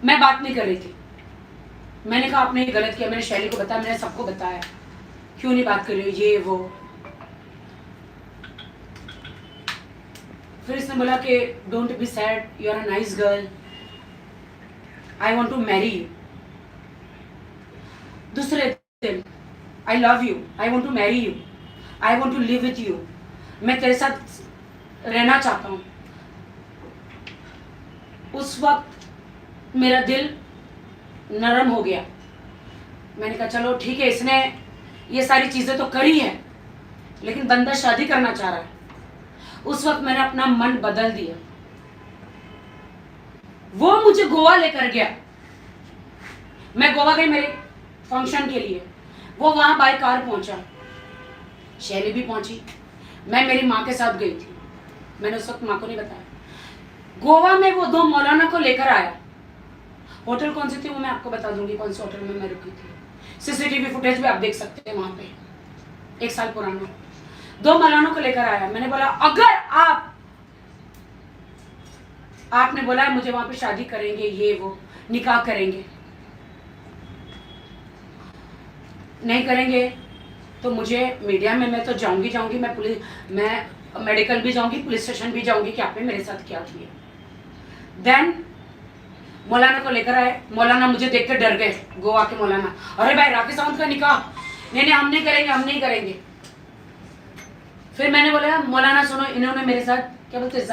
मैं बात नहीं कर रही थी। मैंने कहा आपने ये गलत किया, मैंने शैली को बताया, मैंने सबको बताया, क्यों नहीं बात कर रही हो, ये वो। फिर इसने बोला कि don't be sad, you are a nice girl, I want to marry you. दूसरे दिन, I love you, I want to marry you, I want to live with you, मैं तेरे साथ रहना चाहता हूँ। उस वक्त मेरा दिल नरम हो गया। मैंने कहा चलो ठीक है, इसने ये सारी चीजें तो करी है, लेकिन बंदा शादी करना चाह रहा है। उस वक्त मैंने अपना मन बदल दिया। वो मुझे गोवा लेकर गया। मैं गोवा गई मेरे फंक्शन के लिए। वो वहां बाय कार पहुंचा, शैली भी पहुंची, मैं मेरी माँ के साथ गई थी। मैंने उस वक्त माँ को नहीं बताया। गोवा में वो 2 मौलाना को लेकर आया। होटल कौन सी थी वो मैं आपको बता दूंगी, कौन से होटल में मैं रुकी थी। सीसीटीवी फुटेज भी आप देख सकते हैं वहां पे, 1 साल पुराना। 2 मौलानों को लेकर आया। मैंने बोला अगर आपने बोला है मुझे वहां पे शादी करेंगे, ये वो निकाह करेंगे, नहीं करेंगे तो मुझे मीडिया में मैं तो जाऊंगी, मैं मेडिकल भी जाऊंगी, पुलिस स्टेशन भी जाऊंगी कि आपने मेरे साथ क्या किया। देन मौलाना को लेकर आए। मौलाना मुझे देख कर डर गए, गोवा के मौलाना। अरे भाई राखी सावंत का निकाह, नहीं हम नहीं करेंगे। फिर मैंने बोला मौलाना सुनो, इन्होंने मेरे साथ क्या बोलते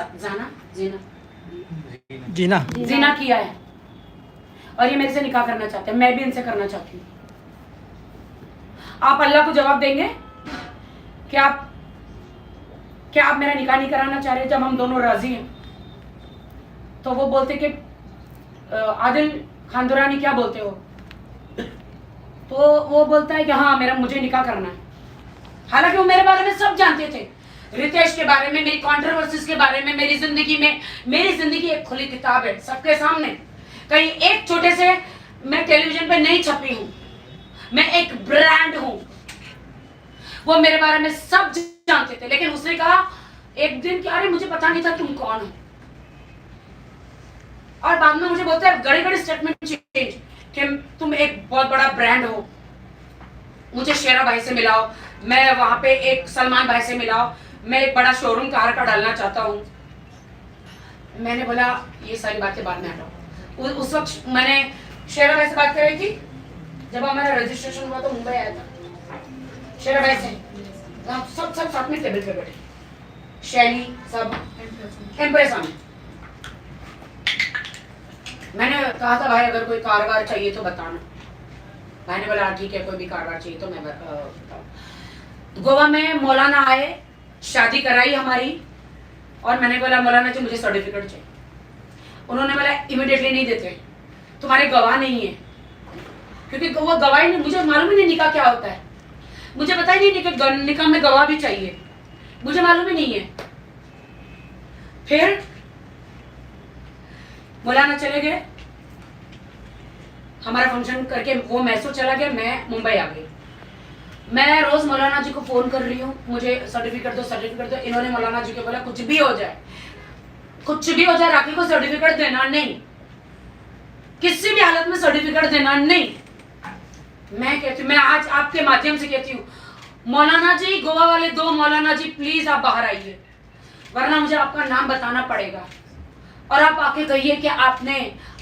जीना किया है और ये मेरे से निकाह करना चाहते हैं, मैं भी इनसे करना चाहती हूँ। आप अल्लाह को जवाब देंगे कि आप मेरा निकाह नहीं कराना चाह रहे जब हम दोनों राजी हैं। तो वो बोलते कि आदिल खान दुरानी क्या बोलते हो? तो वो बोलता है कि हाँ मुझे निकाह करना है। हालांकि वो मेरे बारे में सब जानते थे, रितेश के बारे में, मेरी कंट्रोवर्सीज के बारे में, मेरी जिंदगी एक खुली किताब है सबके सामने। कहीं एक छोटे से मैं टेलीविजन पे नहीं छपी हूं, मैं एक ब्रांड हूं। वो मेरे बारे में सब जानते थे, लेकिन उसने कहा एक दिन कि अरे मुझे पता नहीं था तुम कौन हो। और बाद में मुझे बोलते हैं गड़ी स्टेटमेंट चेंज कि तुम एक बहुत बड़ा ब्रांड हो, मुझे शेरा भाई से मिलाओ, मैं वहां पे एक सलमान भाई से मिलाओ, मैं एक बड़ा शोरूम कार का डालना चाहता हूँ। मैंने बोला ये सारी बातें बाद में हटाओ। उस वक्त मैंने शेरा भाई से बात कर रही थी, जब हमारा रजिस्ट्रेशन हुआ तो मुंबई आया था शेरा भाई से। सब साथ में टेबल पे बैठे, शैली सब एम्प्रेस में। मैंने कहा था भाई अगर कोई कारोबार चाहिए तो बताना। भाई ने बोला ठीक है, कोई भी कारोबार चाहिए तो मैं बताऊँ। गोवा में मौलाना आए, शादी कराई हमारी, और मैंने बोला मौलाना जी मुझे सर्टिफिकेट चाहिए। उन्होंने बोला इमीडिएटली नहीं देते, तुम्हारे गवाह नहीं है। क्योंकि वो गवाही नहीं, मुझे मालूम ही नहीं निकाह क्या होता है, मुझे पता ही नहीं कि निकाह में गवाह भी चाहिए, मुझे मालूम ही नहीं है। फिर मौलाना चले गए, हमारा फंक्शन करके वो मैसूर चला गया, मैं मुंबई आ गई। मैं रोज मौलाना जी को फोन कर रही हूँ, मुझे सर्टिफिकेट दो। इन्होंने मौलाना जी को बोला कुछ भी हो जाए राखी को सर्टिफिकेट देना नहीं, किसी भी हालत में सर्टिफिकेट देना नहीं। मैं आज आपके माध्यम से कहती हूँ मौलाना जी, गोवा वाले 2 मौलाना जी प्लीज आप बाहर आइए, वरना मुझे आपका नाम बताना पड़ेगा। और आप आके कहिए कि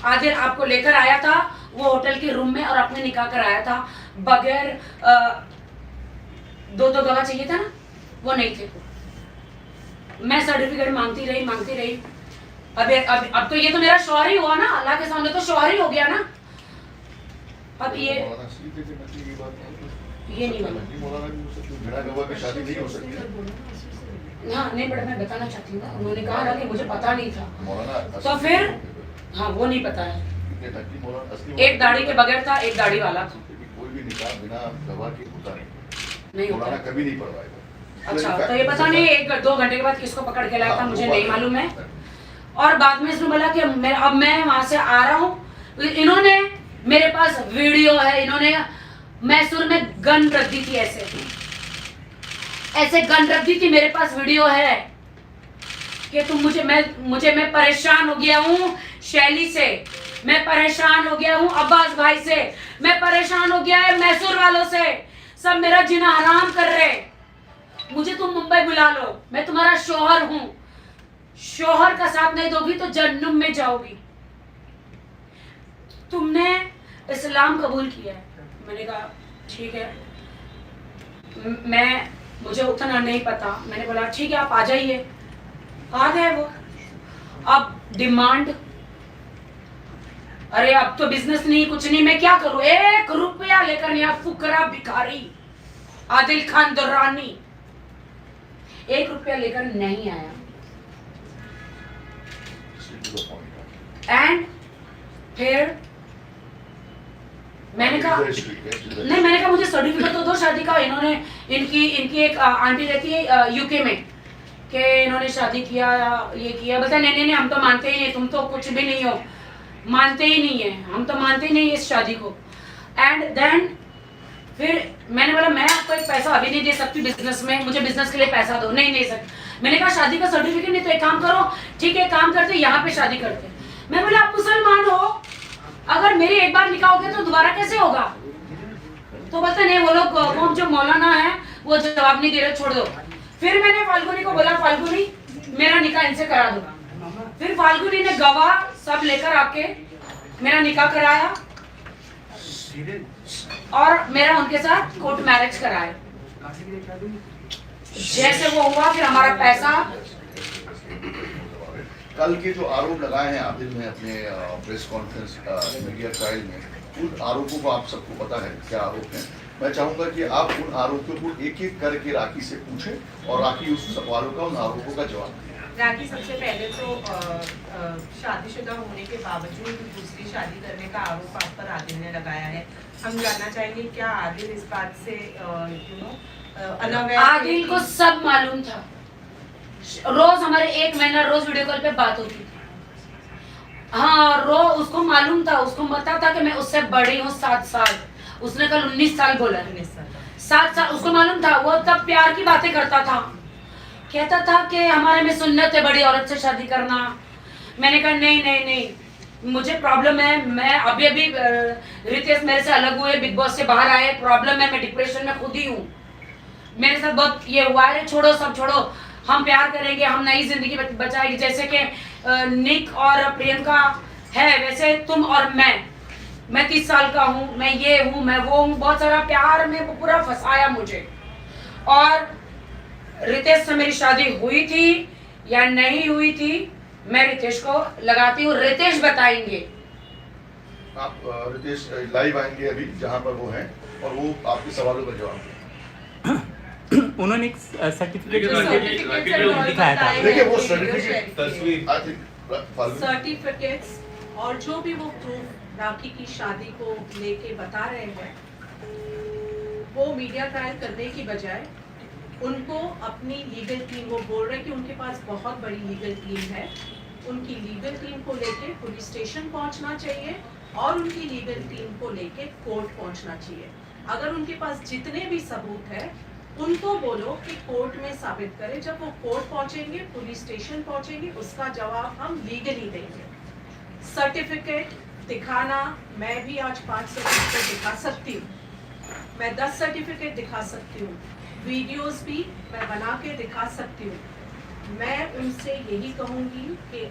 आदिल आपको लेकर आया था वो होटल के रूम में और आपने निकाह कराया था बगैर 2 गवाह चाहिए था ना, वो नहीं थे। मैं सर्टिफिकेट मांगती रही। अब तो ये तो मेरा शौहर ही हुआ ना, अल्लाह के सामने तो शौहर ही हो गया ना। अब ये नहीं हाँ नहीं, बड़ा मैं बताना चाहती हूँ ना, उन्होंने कहा ना कि मुझे पता नहीं था, तो फिर हाँ वो नहीं पता है। एक दाढ़ी के बगैर था, एक दाढ़ी वाला था। कोई भी निकाह बिना गवाह के होता नहीं होता, कभी नहीं पढ़वाएगा। अच्छा, तो ये पता नहीं 1-2 घंटे के बाद किसको पकड़ के लाया था, मुझे नहीं मालूम है। और बाद में इसने बोला कि अब मैं वहां से आ रहा हूँ। इन्होंने मेरे पास वीडियो है, इन्होंने मैसूर में गन रख दी थी, ऐसे गन रख दी थी, मेरे पास वीडियो है कि तुम मैं परेशान हो गया हूँ शैली से, मैं परेशान हो गया हूँ अब्बास भाई से, मैं परेशान हो गया है मैसूर वालों से, सब मेरा जीना हराम कर रहे। मुझे तुम मुंबई बुला लो, मैं तुम्हारा शोहर हूं, शोहर का साथ नहीं दोगी तो जहन्नुम में जाओगी। तुमने इस्लाम कबूल किया है। मैंने कहा ठीक है, मुझे उतना नहीं पता। मैंने बोला ठीक है आप आ जाइए। आ गए वो। अब डिमांड, अरे अब तो बिजनेस नहीं कुछ नहीं, मैं क्या करूं? 1 रुपया लेकर नहीं, आप फुकरा भिखारी आदिल खान दुर्रानी 1 रुपया लेकर नहीं आया। एंड फिर मैंने कहा नहीं, मैंने कहा मुझे सर्टिफिकेट तो दो शादी का। इन्होंने इनकी एक आंटी रहती है यूके में, कि इन्होंने शादी किया, ये किया। बोलता नहीं नहीं नहीं, हम तो मानते ही नहीं, तुम तो कुछ भी नहीं हो, मानते ही नहीं है, हम तो मानते ही नहीं इस शादी को। एंड देन फिर मैंने बोला मैं आपको एक पैसा अभी नहीं दे सकती बिजनेस में, मुझे बिजनेस के लिए पैसा दो। नहीं दे सकती। मैंने कहा शादी का सर्टिफिकेट नहीं तो एक काम करो, ठीक है काम करते यहाँ पे शादी करते। मैं बोला आप मुसलमान हो, अगर मेरी एक बार निकाह हो गया तो दोबारा कैसे होगा? तो बोलते नहीं, वो लोग वो जो मौलाना है वो जवाब नहीं दे रहे, छोड़ दो। फिर मैंने फाल्गुनी को बोला फाल्गुनी मेरा निकाह इनसे करा दो। फिर फाल्गुनी ने गवाह सब लेकर आके मेरा निकाह कराया और मेरा उनके साथ कोर्ट मैरिज कराया। जैसे वो हुआ फिर हमारा पैसा। कल के जो आरोप लगाए हैं आदिल ने अपने प्रेस कॉन्फ्रेंस मीडिया ट्रायल में, उन आरोपों को आप सबको पता है क्या आरोप हैं। मैं चाहूंगा कि आप उन आरोपों को एक एक करके राखी से पूछें और राखी उस सवालों का, उन आरोपों का जवाब दें। राखी सबसे पहले तो शादीशुदा होने के बावजूद दूसरी शादी करने का आरोप आप पर आदिल ने लगाया है। हम जानना चाहेंगे क्या आदिल इस बात से अनअवेयर? आदिल को सब मालूम था। रोज हमारे 1 महीना रोज वीडियो कॉल पे बात होती थी। हाँ रोज उसको मालूम था, उसको पता था कि मैं उससे बड़ी हूँ 7 साल। उसने कल 19 साल बोला। 7 साल उसको मालूम था। वो तब प्यार की बातें करता था, कहता था कि हमारे में सुन्नत है बड़ी औरत से शादी करना। मैंने कहा नहीं नहीं नहीं, मुझे प्रॉब्लम है। मैं अभी रितेश मेरे से अलग हुए, बिग बॉस से बाहर आए, प्रॉब्लम है, मैं डिप्रेशन में खुद ही हूँ, मेरे साथ बहुत ये हुआ है। छोड़ो सब छोड़ो, हम प्यार करेंगे, हम नई जिंदगी बचाएंगे। जैसे कि निक और प्रियंका है वैसे तुम और मैं 30 साल का हूँ, मैं ये हूँ, मैं वो हूँ। बहुत सारा प्यार में पूरा फंसाया मुझे। और रितेश से मेरी शादी हुई थी या नहीं हुई थी, मैं रितेश को लगाती हूँ, रितेश बताएंगे। आप रितेश लाइव आएंगे अभी जहां पर वो हैं और वो आपके सवालों का जवाब दें। उन्होंने एक सर्टिफिकेट दिखाया था। देखिए वो सर्टिफिकेट सर्टिफिकेट्स और जो भी वो प्रूफ राखी की शादी को लेके बता रहे हैं, वो मीडिया ट्रायल करने की बजाय उनको अपनी लीगल टीम, वो बोल रहे हैं कि उनके पास बहुत बड़ी लीगल टीम है, उनकी लीगल टीम को लेके पुलिस स्टेशन पहुंचना चाहिए और उनकी लीगल टीम को लेके कोर्ट पहुंचना चाहिए। अगर उनके पास जितने भी सबूत है उनको बोलो कि कोर्ट में साबित करें। जब वो कोर्ट पहुंचेंगे, पुलिस स्टेशन पहुंचेंगे, उसका जवाब हम लीगली देंगे। सर्टिफिकेट दिखाना, मैं भी आज 5 सर्टिफिकेट दिखा सकती हूँ, मैं 10 सर्टिफिकेट दिखा सकती हूँ, वीडियोस भी मैं बना के दिखा सकती हूँ। मैं उनसे यही कहूँगी कि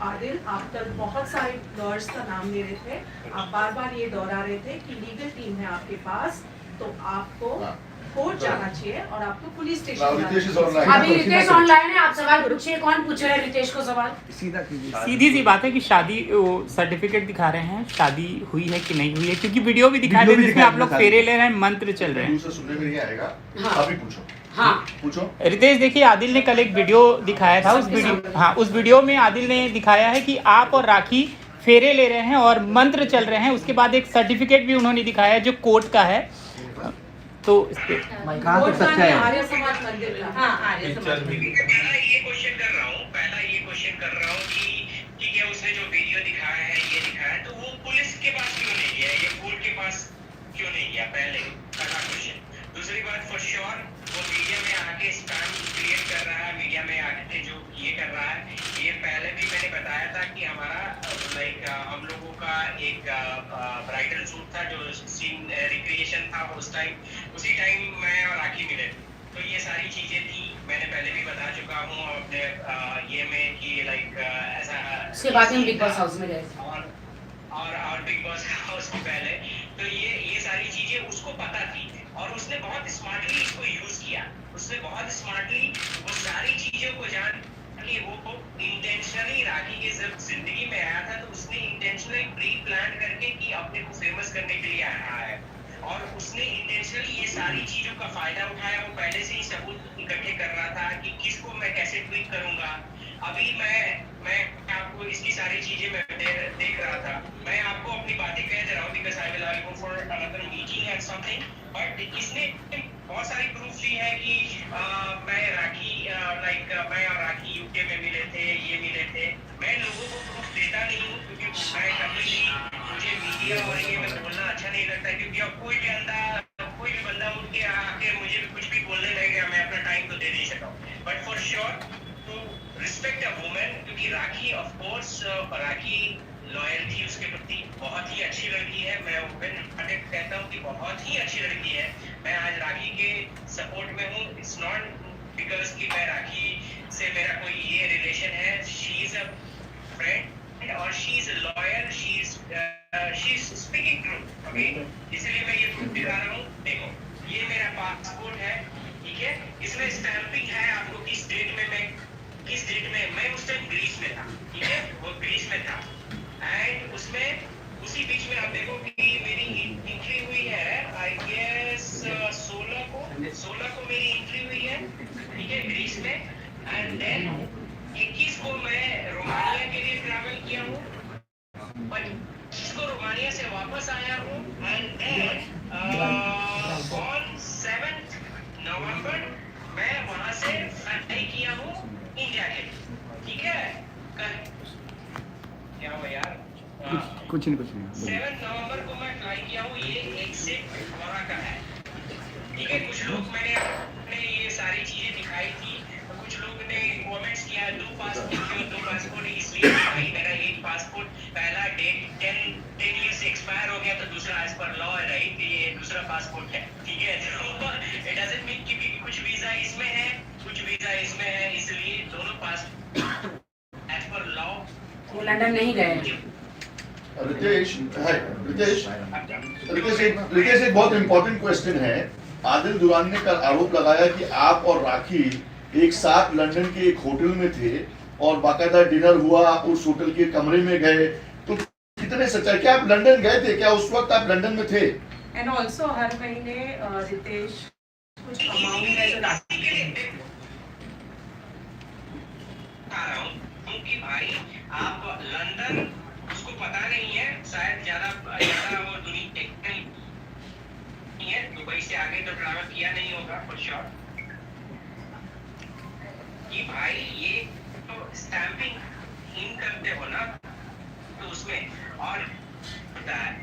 आदिल, आप कल बहुत सारे लॉयर्स का नाम ले रहे थे, आप बार बार ये दोहरा रहे थे कि लीगल टीम है आपके पास, तो आपको कोर्ट जाना चाहिए और आपको पुलिस स्टेशन अभी रितेश ऑनलाइन है, आप सवाल पूछिए। कौन पूछ रहा है रितेश को सवाल? सीधी सी बात है कि शादी सर्टिफिकेट दिखा रहे हैं, शादी हुई है कि नहीं हुई है, क्योंकि वीडियो भी दिखा रहे हैं जिसमें आप लोग फेरे ले रहे हैं, मंत्र चल रहे हैं। सुनने में नहीं आएगा। हाँ। अभी पूछो। हाँ पूछो। रितेश देखिए, आदिल ने कल एक वीडियो दिखाया था, उस वीडियो में आदिल ने दिखाया है कि आप और राखी फेरे ले रहे हैं और मंत्र चल रहे हैं। उसके बाद एक सर्टिफिकेट भी उन्होंने दिखाया है जो कोर्ट का है। तो कहाँ तक सच्चा है? आर्य समाज मंदिर का। हाँ, आर्य समाज मंदिर। पहला ये क्वेश्चन कर रहा हूँ कि ठीक है, उसने जो वीडियो दिखाया है, ये दिखाया है, तो वो पुलिस के पास क्यों नहीं गया, ये कोर्ट के पास क्यों नहीं गया? पहले क्वेश्चन। दूसरी बात फॉर श्योर वो मीडिया में आके स्पैम क्रिएट कर रहा है, मीडिया में आके जो ये कर रहा है, ये पहले भी मैंने बताया था कि हमारा लाइक हम लोगों का एक ब्राइडल शूट था जो सीन रिक्रिएशन था उस टाइम, उसी टाइम मैं और राखी मिले। तो ये सारी चीजें थी, मैंने पहले भी बता चुका हूँ अपने ये में कि लाइक ऐसा उसके बाद हम बिग बॉस हाउस में गए और बिग बॉस हाउस के पहले। तो ये सारी चीजें उसको पता थी और उसने बहुत स्मार्टली इसको यूज किया, उसने बहुत स्मार्टली वो सारी चीजों को जान कि वो इंटेंशनली राखी के जब जिंदगी में आया था तो उसने इंटेंशनली प्री प्लान करके कि अपने को फेमस करने के लिए आया है और उसने इंटेंशनली ये सारी चीजों का फायदा उठाया। वो पहले से ही सबूत इकट्ठे कर रहा था कि किसको मैं कैसे ट्वीट करूंगा। अभी मैं आपको इसकी सारी चीजें मैं देख रहा था, मैं आपको अपनी बातें कह दे रहा हूँ because I will go for another meeting and something, but इसने बहुत सारी प्रूफ दी है कि मैं राखी लाइक मैं और राखी यूके में मिले थे, ये मिले थे। मैं लोगों को प्रूफ देता नहीं हूँ क्योंकि मैं कभी भी मुझे मीडिया और ये में बोलना अच्छा नहीं लगता, क्योंकि अब कोई भी बंदा उठ के आके मुझे भी कुछ भी बोलने लगेगा, मैं अपना टाइम तो दे नहीं सकता हूँ। But for sure to respect a women, क्योंकि Rakhi of course Rakhi loyal थी उसके प्रति, बहुत ही अच्छी लड़की है। मैं ओपन हार्टेड कहता हूँ कि बहुत ही अच्छी लड़की है। मैं आज राखी के सपोर्ट में हूँ, इट्स नॉट बिकॉज कि मैं राखी से मेरा कोई ये रिलेशन है। शी इज अ फ्रेंड और she is loyal, she is speaking truth. Okay, इसलिए मैं ये प्रूफ दिखा रहा हूँ। देखो ये मेरा पासपोर्ट है, ठीक है, इसमें स्टैंपिंग है आपको किस डेट में मैं उस टाइम ग्रीस में था, ठीक है, वो ग्रीस में था। एंड उसमें उसी बीच में आप देखो कि मेरी एंट्री हुई है आई गेस 16 को मेरी एंट्री हुई है, ठीक है, ग्रीस में। एंड देन 21 को मैं रोमानिया के लिए ट्रैवल किया हूँ, 25 को रोमानिया से वापस आया हूँ। एंड देन ऑन 7 नवंबर मैं वहां से फ्लाई किया हूँ इंडिया के लिए, ठीक है। क्या हुआ यार? कुछ नहीं 7 नवंबर को मैं फ्लाई किया हूँ, ये एग्जिट वहाँ का है, ठीक है। कुछ लोग मैंने ये सारी चीजें दिखाई थी, कुछ लोग ने कमेंट्स किया 2 पासपोर्ट इसलिए भाई मेरा एक पासपोर्ट पहला डेट 10 ईयर से एक्सपायर हो गया तो दूसरा एज पर लॉ है नहीं, तो ये दूसरा पासपोर्ट है, ठीक है। तो इट डजंट मीन कि कुछ वीजा इसमें है कुछ वीजा इसमें है, इसलिए दोनों पासपोर्ट एज पर लॉ। वो लंदन नहीं गए। रितेश एक बहुत इंपॉर्टेंट क्वेश्चन है। आदिल दुरानी ने कल आरोप लगाया कि आप और राखी एक साथ लंदन के एक होटल में थे और बाकायदा डिनर हुआ, उस होटल के कमरे में गए, तो कितने सच्चाई? क्या आप लंदन गए थे? क्या उस वक्त आप लंदन में थे? एंड ऑल्सो हर महीने रितेश कुछ अमाउंट है जो राखी के लिए बता रहा हूँ कि भाई आप लंदन उसको पता नहीं है, शायद ज्यादा वो दुनिया देखते नहीं है, दुबई से आगे तो ट्रैवल किया नहीं होगा फॉर श्योर। कि भाई ये तो स्टैंपिंग इन करते हो ना, तो उसमें और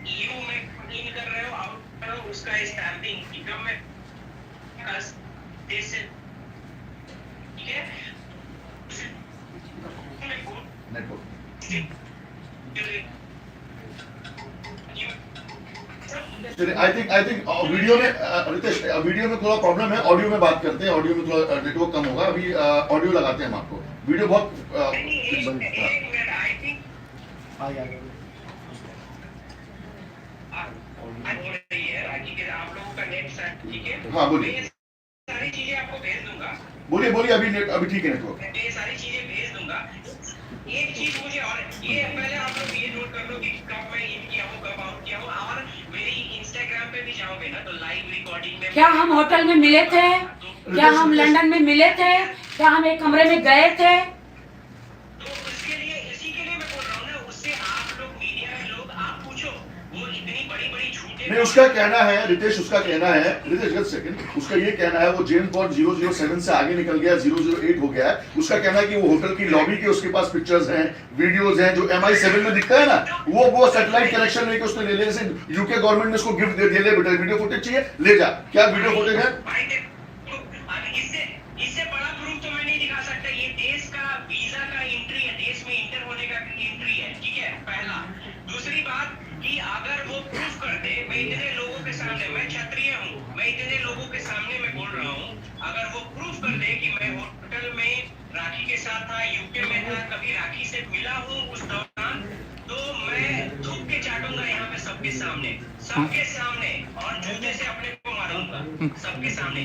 EU में इन कर रहे हो, आउट कर रहे हो, उसका स्टैंपिंग इनकम में देश से, ठीक है। आई थिंक वीडियो में रितेश वीडियो में थोड़ा प्रॉब्लम है, ऑडियो में बात करते हैं, ऑडियो में थोड़ा नेटवर्क कम होगा, अभी ऑडियो लगाते हैं हम आपको। वीडियो बहुत आप लोगों का नेट सेट, ठीक है। हाँ बोलिए, सारी चीजें आपको भेज दूंगा। बोलिए अभी ठीक है नेटवर्क। ये सारी चीजें भेज दूंगा। एक चीज मुझे और ये पहले आप लोग ये नोट कर लो कि कब मैं इन किया हूँ, कब आउट किया हूँ, और मेरी इंस्टाग्राम पे भी जाओगे ना तो लाइव रिकॉर्डिंग में क्या हम होटल में मिले थे? क्या हम लंदन में मिले थे? क्या हम एक कमरे में गए थे? तो उसके लिए इसी के लिए मैं बोल रहा हूँ ना, उससे आप लोग मीडिया में लोग आप पूछो, वो इतनी बड़ी बड़ी झूठे नहीं, उसका कहना है रितेश, उसका कहना है रितेश, एक सेकंड, उसका ये कहना है वो जेम्स बॉन्ड 007 से आगे निकल गया, 008 हो गया है। उसका कहना है कि वो होटल की लॉबी के उसके पास पिक्चर्स हैं, वीडियोस हैं, जो MI7 में दिखता है ना, वो सैटेलाइट कनेक्शन लेके उसने ले लिया। जैसे यूके गवर्नमेंट ने उसको गिफ्ट दे दिया, ले बेटा वीडियो फुटेज चाहिए ले जा। क्या वीडियो फुटेज है? इससे बड़ा प्रूफ तो मैं नहीं दिखा सकता। ये देश का वीजा का एंट्री है, देश में इंटर होने का एंट्री है, ठीक है, पहला। दूसरी बात कि अगर वो प्रूफ कर दे, मैं इतने लोगों के सामने, मैं क्षत्रिय हूँ, मैं इतने लोगों के सामने मैं बोल रहा हूँ, अगर वो प्रूफ कर दे कि मैं होटल में राखी के साथ था, यूके में था, कभी राखी से मिला हूँ उस दौरान, तो मैं थूक के चाटूंगा यहाँ पे सबके सामने और जूते से अपने को मारूंगा सबके सामने।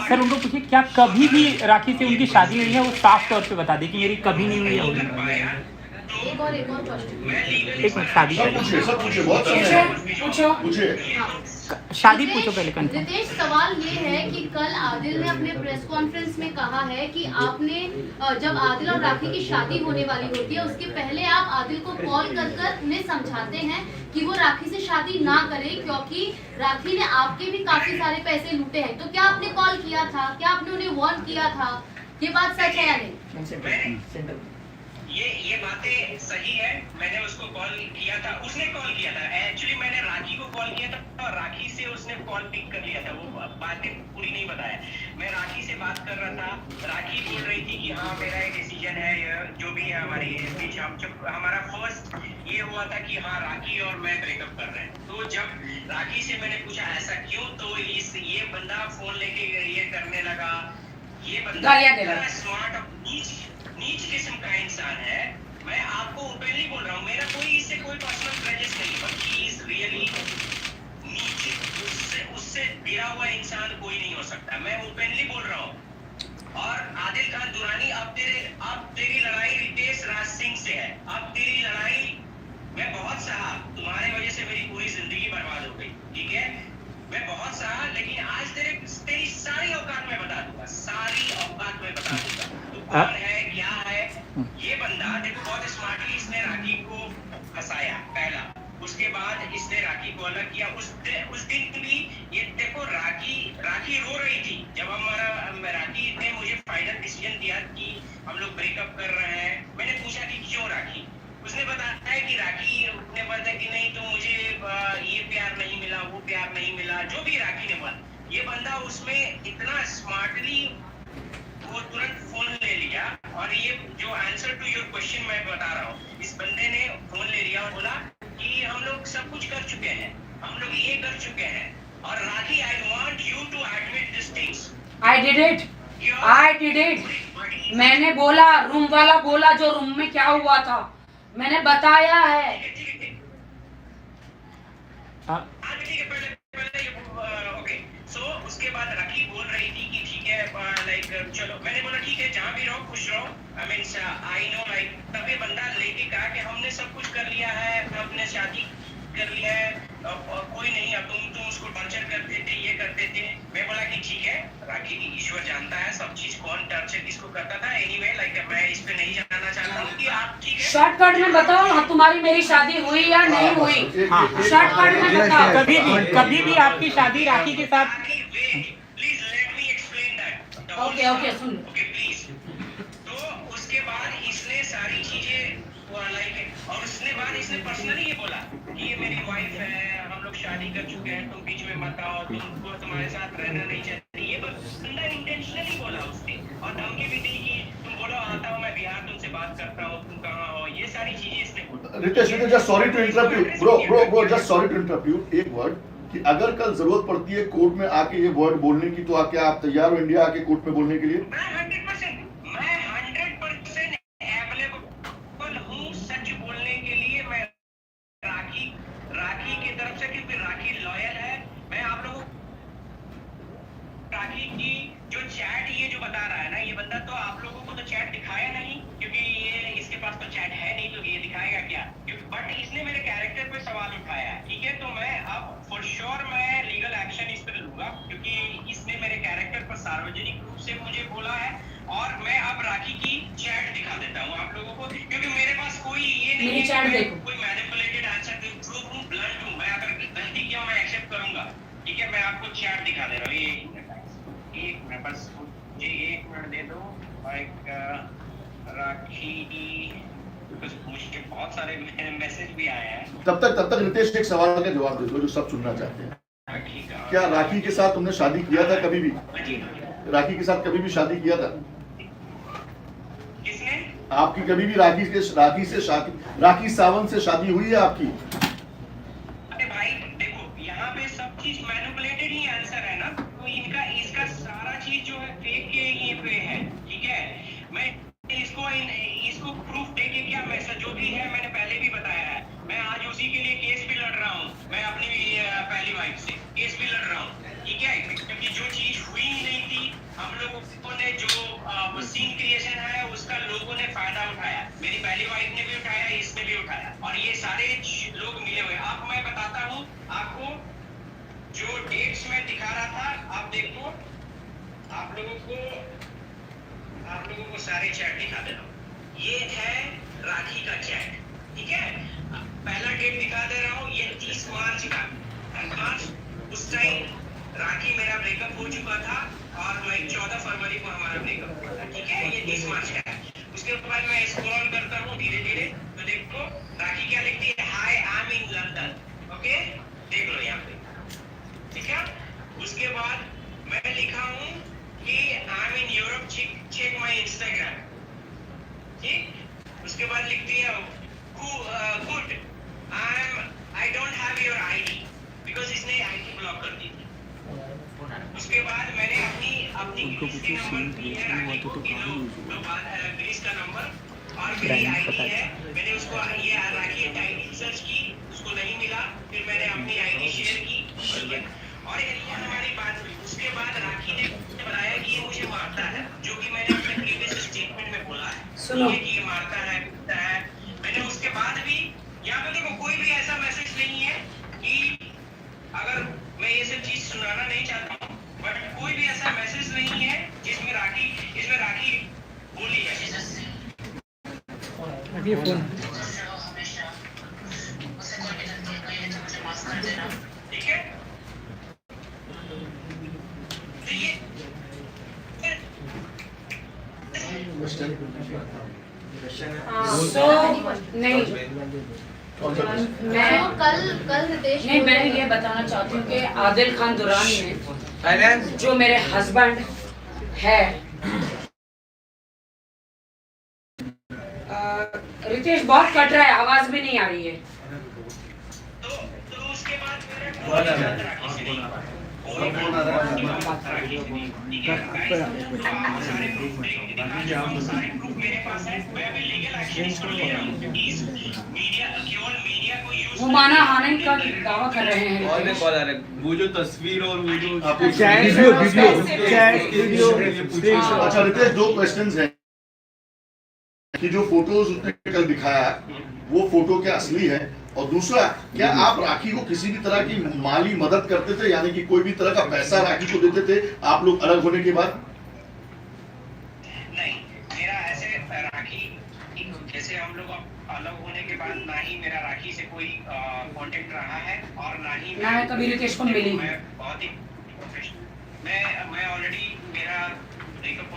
सर उनको पूछिए क्या कभी भी राखी से उनकी शादी हुई है, वो साफ तौर पे बता दे कि मेरी कभी नहीं हुई है। एक और क्वेश्चन। एक मिनट, शादी सब पूछे, बहुत पूछो। पूछे। शादी पूछो पहले कंफर्म। रितेश, सवाल ये है कि कल आदिल ने अपने प्रेस कॉन्फ्रेंस में कहा है कि आपने जब आदिल और राखी की शादी होने वाली होती है उसके पहले आप आदिल को कॉल कर उन्हें समझाते हैं कि वो राखी से शादी ना करे, क्योंकि राखी ने आपके भी काफी सारे पैसे लूटे हैं। तो क्या आपने कॉल किया था, क्या आपने उन्हें वार्न किया था? ये बात सच है या नहीं? ये बातें सही है। मैंने उसको कॉल किया था, उसने कॉल किया था। एक्चुअली मैंने राखी को कॉल किया था और राखी से उसने कॉल पिक कर लिया था। वो बातें पूरी नहीं बताया। मैं राखी से बात कर रहा था, राखी बोल रही थी कि हाँ मेरा एक डिसीजन है, जो भी है हमारी स्पीच, हमारा फर्स्ट ये हुआ था कि हाँ राखी और मैं ब्रेकअप कर रहे हैं। तो जब राखी से मैंने पूछा ऐसा क्यों, तो ये बंदा फोन लेके ये करने लगा। ये बंदा स्मार्ट नीच किस्म का इंसान है। मैं आपको ओपनली बोल रहा हूँ, मेरा कोई इससे कोई पर्सनल ग्रजेस नहीं, बल्कि इज रियली नीच। उससे गिरा हुआ इंसान कोई नहीं हो सकता, मैं ओपनली बोल रहा हूँ। और आदिल खान दुरानी, अब तेरी लड़ाई रितेश राज सिंह से है। अब तेरी लड़ाई मैं बहुत सहा, तुम्हारे वजह से मेरी पूरी जिंदगी बर्बाद हो गई, ठीक है, मैं बहुत सहा, लेकिन आज तेरी सारी औकात में बता दूंगा, सारी औकात में बता दूंगा तू कौन है, क्या है। ये बंदा देखो बहुत स्मार्टली इसने राखी को फंसाया, पहला। उसके बाद इसने राखी को अलग किया। उस दिन भी ये देखो राखी रो रही थी जब राखी ने मुझे फाइनल डिसीजन दिया कि हम लोग ब्रेकअप कर रहे हैं। मैंने पूछा कि क्यों राखी, उसने बताया है कि राखी ने बताया कि नहीं तो मुझे ये प्यार नहीं मिला, वो प्यार नहीं मिला, जो भी राखी ने बोला। ये बंदा उसमें इतना स्मार्टली वो तुरंत फोन ले लिया। और ये जो आंसर टू योर क्वेश्चन मैं बता रहा हूँ, इस बंदे ने फोन ले लिया और बोला कि हम लोग सब कुछ कर चुके हैं, हम लोग ये कर चुके हैं। और Rakhi, I want you to admit this things. I did it. मैंने बोला, रूम वाला बोला जो रूम में क्या हुआ था, मैंने बताया है। ओके, सो उसके बाद राखी बोल रही थी कि ठीक है, लाइक चलो, मैंने बोला ठीक है, जहाँ भी रहो खुश रहो। I mean I know, like तब ये बंदा लेके कहा कि हमने सब कुछ कर लिया है, हमने शादी कर लिया है, कोई नहीं, अब तुम उसको टॉर्चर करते थे, ये करते थे। मैं बोला कि ठीक है, राखी की ईश्वर जानता है सब चीज, कौन टॉर्चर किसको करता था। एनीवे, लाइक मैं इस पे नहीं जानना चाहता हूँ कि आप ठीक है शॉर्टकट में बताओ ना, तुम्हारी मेरी शादी हुई या नहीं हुई, शॉर्टकट में बताओ। कभी भी आपकी शादी राखी के साथ। Please let me explain that. Okay soon. Okay please. तो उसके बाद इसने सारी चीजें लाइक, और इसने पर्सनली ये बोला कि ये मेरी वाइफ है, हम लोग शादी कर चुके हैं, तुम बीच में मत आओ, तुमको तुम्हारे साथ रहना नहीं चाहती। ये बंदा इंटेंशनली बोला उसने, और धमकी भी दी कि तुम बोलो आता हूँ मैं बिहार, तुमसे बात करता हूँ, तुम कहाँ हो, ये सारी चीजें इसने बोला। Ritesh, just sorry to interrupt you bro, just sorry to interrupt you. एक वर्ड कि अगर कल जरूरत पड़ती है कोर्ट में आके ये वर्ड बोलने की, तो क्या आप तैयार हो इंडिया आके कोर्ट में बोलने के लिए? मैं 100% अवेलेबल हूँ सच बोलने के लिए। मैं राखी की तरफ से, क्योंकि राखी लॉयल है। मैं आप लोगों राखी की जो चैट ये जो बता रहा है ना, ये बंदा तो आप लोगों को तो चैट दिखाया नहीं, क्योंकि ये इसके पास तो चैट है नहीं, तो ये दिखाएगा क्या? बट इसने मेरे कैरेक्टर पे सवाल उठाया है, ठीक है, तो मैं अब फॉर श्योर मैं लीगल एक्शन इस पर लूंगा, क्योंकि इसने मेरे कैरेक्टर पर सार्वजनिक रूप से मुझे बोला है। और मैं अब राखी की चैट दिखा देता हूँ आप लोगों को, क्योंकि मेरे पास कोई ये नहीं है, कोई मैनिपुलेटेड आंसर, ब्लंट हूँ मैं, अगर गलती किया मैं एक्सेप्ट तब तक रितेश एक सवाल का जवाब दे दो जो सब सुनना चाहते हैं। ठीक है। क्या राखी के साथ तुमने शादी किया था कभी भी? राखी के साथ कभी भी शादी किया था? किसने? आपकी कभी भी राखी सावंत से शादी हुई है आपकी? अरे भाई देखो, यहाँ पे सब चीज मैनिपुलेटेड ही आंसर है ना, तो इसका सारा चीज जो है फेक के ये पे है, ठीक है। मैं इसको प्रूफ देके क्या, मैं जो भी है मैंने पहले भी बताया है, मैं आज उसी के लिए केस भी लड़ रहा हूँ, मैं अपनी पहली वाइफ से केस भी लड़ रहा हूँ, ठीक है, क्योंकि जो चीज हुई ही नहीं थी, हम लोगों ने जो सीन क्रिएशन है उसका लोगों ने फायदा उठाया, मेरी पहली वाइफ ने भी उठाया, इसने भी उठाया, और ये सारे लोग मिले हुए। आप मैं बताता हूँ आपको, जो डेट्स में दिखा रहा था, आप देखो, आप लोगों को सारे चैट दिखा दे रहा हूँ। ये है राखी का चैट, ठीक है। पहला डेट दिखा दे रहा हूँ, ये 30 मार्च का। मार्च उस टाइम राखी मेरा ब्रेकअप हो चुका था, और मैं 14 फरवरी को हमारा ब्रेकअप हुआ था, ठीक है। ये 30 मार्च का है। उसके बाद मैं स्क्रॉल करता हूँ धीरे धीरे, तो देखो राखी क्या लिखती है, hi I am in London, okay, देख लो यहाँ पे, ठीक है। उसके बाद मैं लिखा हूँ कि I am in Europe, check my Instagram, ठीक। उसके बाद लिखती है good, I don't have your ID, because इसने आईडी ब्लॉक कर दी थी। उसके बाद मैंने अपनी ग्रीस के नंबर दी है राखी को, कि लो ग्रीस का नंबर, और मेरी आईडी है, मैंने उसको ये राखी आईडी सर्च की, उसको नहीं मिला, फिर मैंने अपनी आईडी शेयर की, ठीक है, और ये हमारी बात हुई। उसके बाद राखी ने बताया कि ये मुझे मारता है, जो कि मैंने अपने प्रीवियस स्टेटमेंट में बोला है, सुनो, कि ये मारता है, पीटता है। मैंने उसके बाद भी यहाँ पे देखो कोई भी ऐसा मैसेज नहीं है कि, अगर मैं ये सब चीज सुनाना नहीं चाहता हूँ, बट कोई भी ऐसा मैसेज नहीं है इसमें राखी बोली है। ठीक है, तो ये नहीं, मैं कल रितेश नहीं, मैं ये बताना चाहती हूँ कि आदिल खान दुरानी ने, जो मेरे हस्बैंड है, रितेश बहुत कट रहा है, आवाज भी नहीं आ रही है। तो उसके बाद वो माना हानिन का दावा कर रहे हैं। वो जो तस्वीर और वो जो अच्छा रितेश, दो क्वेश्चंस हैं कि जो फोटोज उसने कल दिखाया वो फोटो क्या असली है, और दूसरा क्या आप राखी को किसी भी तरह की माली मदद करते थे, यानी कि कोई भी तरह का पैसा राखी को देते थे आप लोग अलग होने के बाद? नहीं, मेरा ऐसे राखी जैसे हम लोग अलग होने के बाद ना ही मेरा राखी से कोई कांटेक्ट रहा है, और ना ही मैं कभी रितेश को मिली। मैं बहुत ही प्रोफेशनल, मैं ऑलरेडी मेरा ब्रेकअप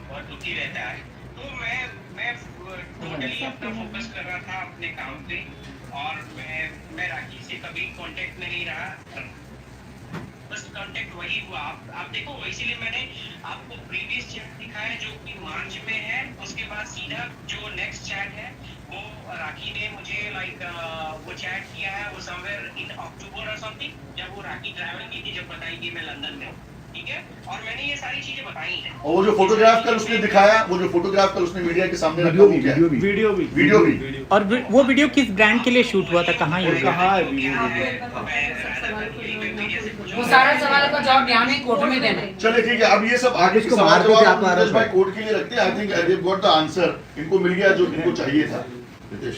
बहुत दुखी रहता है, तो मैं टोटली अपना फोकस कर रहा था अपने काम पे, और मैं राखी से कभी कांटेक्ट नहीं रहा, बस कांटेक्ट वही हुआ। आप देखो, इसीलिए मैंने आपको प्रीवियस चैट दिखाया जो कि मार्च में है, उसके बाद सीधा जो नेक्स्ट चैट है वो राखी ने मुझे वो चैट किया है, वो समवेयर इन अक्टूबर और समथिंग, जब वो राखी ट्रैवल की थी, जब बताई कि मैं लंदन में हूँ, ठीक है, और मैंने ये सारी चीजें बताई हैं। और वो जो फोटोग्राफ कल उसने दिखाया, वो जो फोटोग्राफ कल उसने मीडिया के सामने रखा, वो क्या? वीडियो भी। और वो वीडियो किस ब्रांड के लिए शूट हुआ था, कहाँ ये कहाँ है वो सारा सवाल का जवाब यहाँ नहीं कोर्ट में देना। चलिए ठीक है, अब ये सब आगे के सवाल जवाब रितेश भाई कोर्ट के लिए रखते हैं। I think they got the answer, इनको मिल गया जो इनको चाहिए था। रितेश,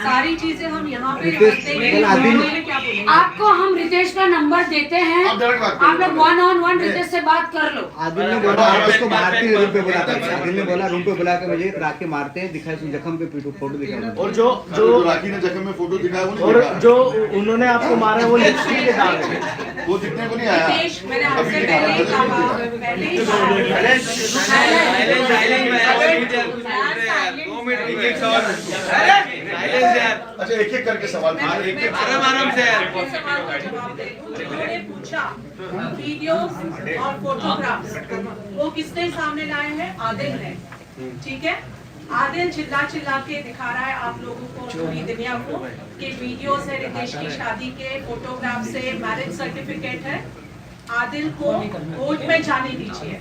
सारी चीजें हम यहाँ पे रितेश, रखते हैं। आदिल- उन्होंने क्या बोला? आपको हम रितेश का नंबर देते हैं, आप डायरेक्ट बात करो। आप लोग 1-on-1 रितेश से बात कर लो। आदिल ने बोला आप उसको मारते हैं, रूम पे बुला कर, आदिल ने बोला रूम पे बुला के मुझे राखी मारते हैं, दिखाई सुन जख्म पे पीटू फोटो दिखाया। और जो जो राखी ने जख्म में फोटो दिखाया वो नहीं और दिखा। जो उन्होंने आपको मारा वो लिपस्टिक के दाग है। वो दिखने को नहीं आया। रितेश, मैंने आपसे पहले ही कहा, पहले ही कहा। अच्छा एक एक करके सवाल पूछिए। आराम से सवाल का जवाब दे दूं। उन्होंने पूछा वीडियोस और फोटोग्राफ्स वो किसने सामने लाए हैं? आदिल ने, ठीक है। आदिल चिल्ला चिल्ला के दिखा रहा है आप लोगों को, पूरी दुनिया को, कि वीडियोस है रितेश की शादी के, फोटोग्राफ से, मैरिज सर्टिफिकेट है। आदिल को कोर्ट में जाने दीजिए।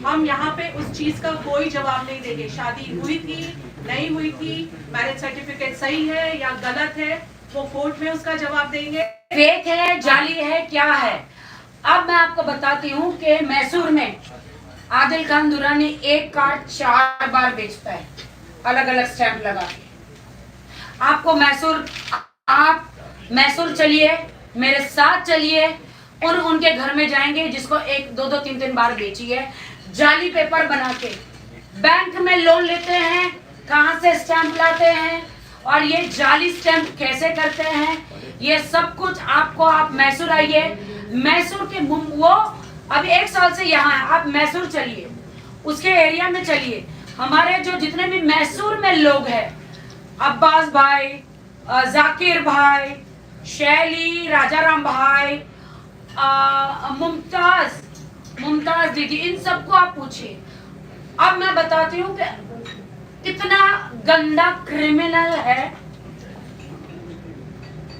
हम यहाँ पे उस चीज का कोई जवाब नहीं देंगे। शादी हुई थी, नहीं हुई थी, मैरिज सर्टिफिकेट सही है या गलत है, वो कोर्ट में उसका जवाब देंगे। फेक है, जाली है, क्या है? अब मैं आपको बताती हूँ कि मैसूर में आदिल खान दुरानी एक कार्ड 4 बार बेचता है, अलग अलग स्टैंप लगा के। आपको मैसूर, आप मैसूर चलिए, मेरे साथ चलिए, और उनके घर में जाएंगे जिसको 1, 2, 3 बार बेची है, जाली पेपर बना के बैंक में लोन लेते हैं, कहां से स्टैंप लाते हैं और ये जाली स्टैंप कैसे करते हैं, ये सब कुछ आपको, आप मैसूर आइए, मैसूर के वो अभी 1 साल से यहाँ है, आप मैसूर चलिए, उसके एरिया में चलिए, हमारे जो जितने भी मैसूर में लोग हैं, अब्बास भाई, जाकिर भाई, शैली, राजाराम भाई, मुमताज दीदी, इन सबको आप पूछिए। अब मैं बताती हूँ कि कितना गंदा क्रिमिनल है।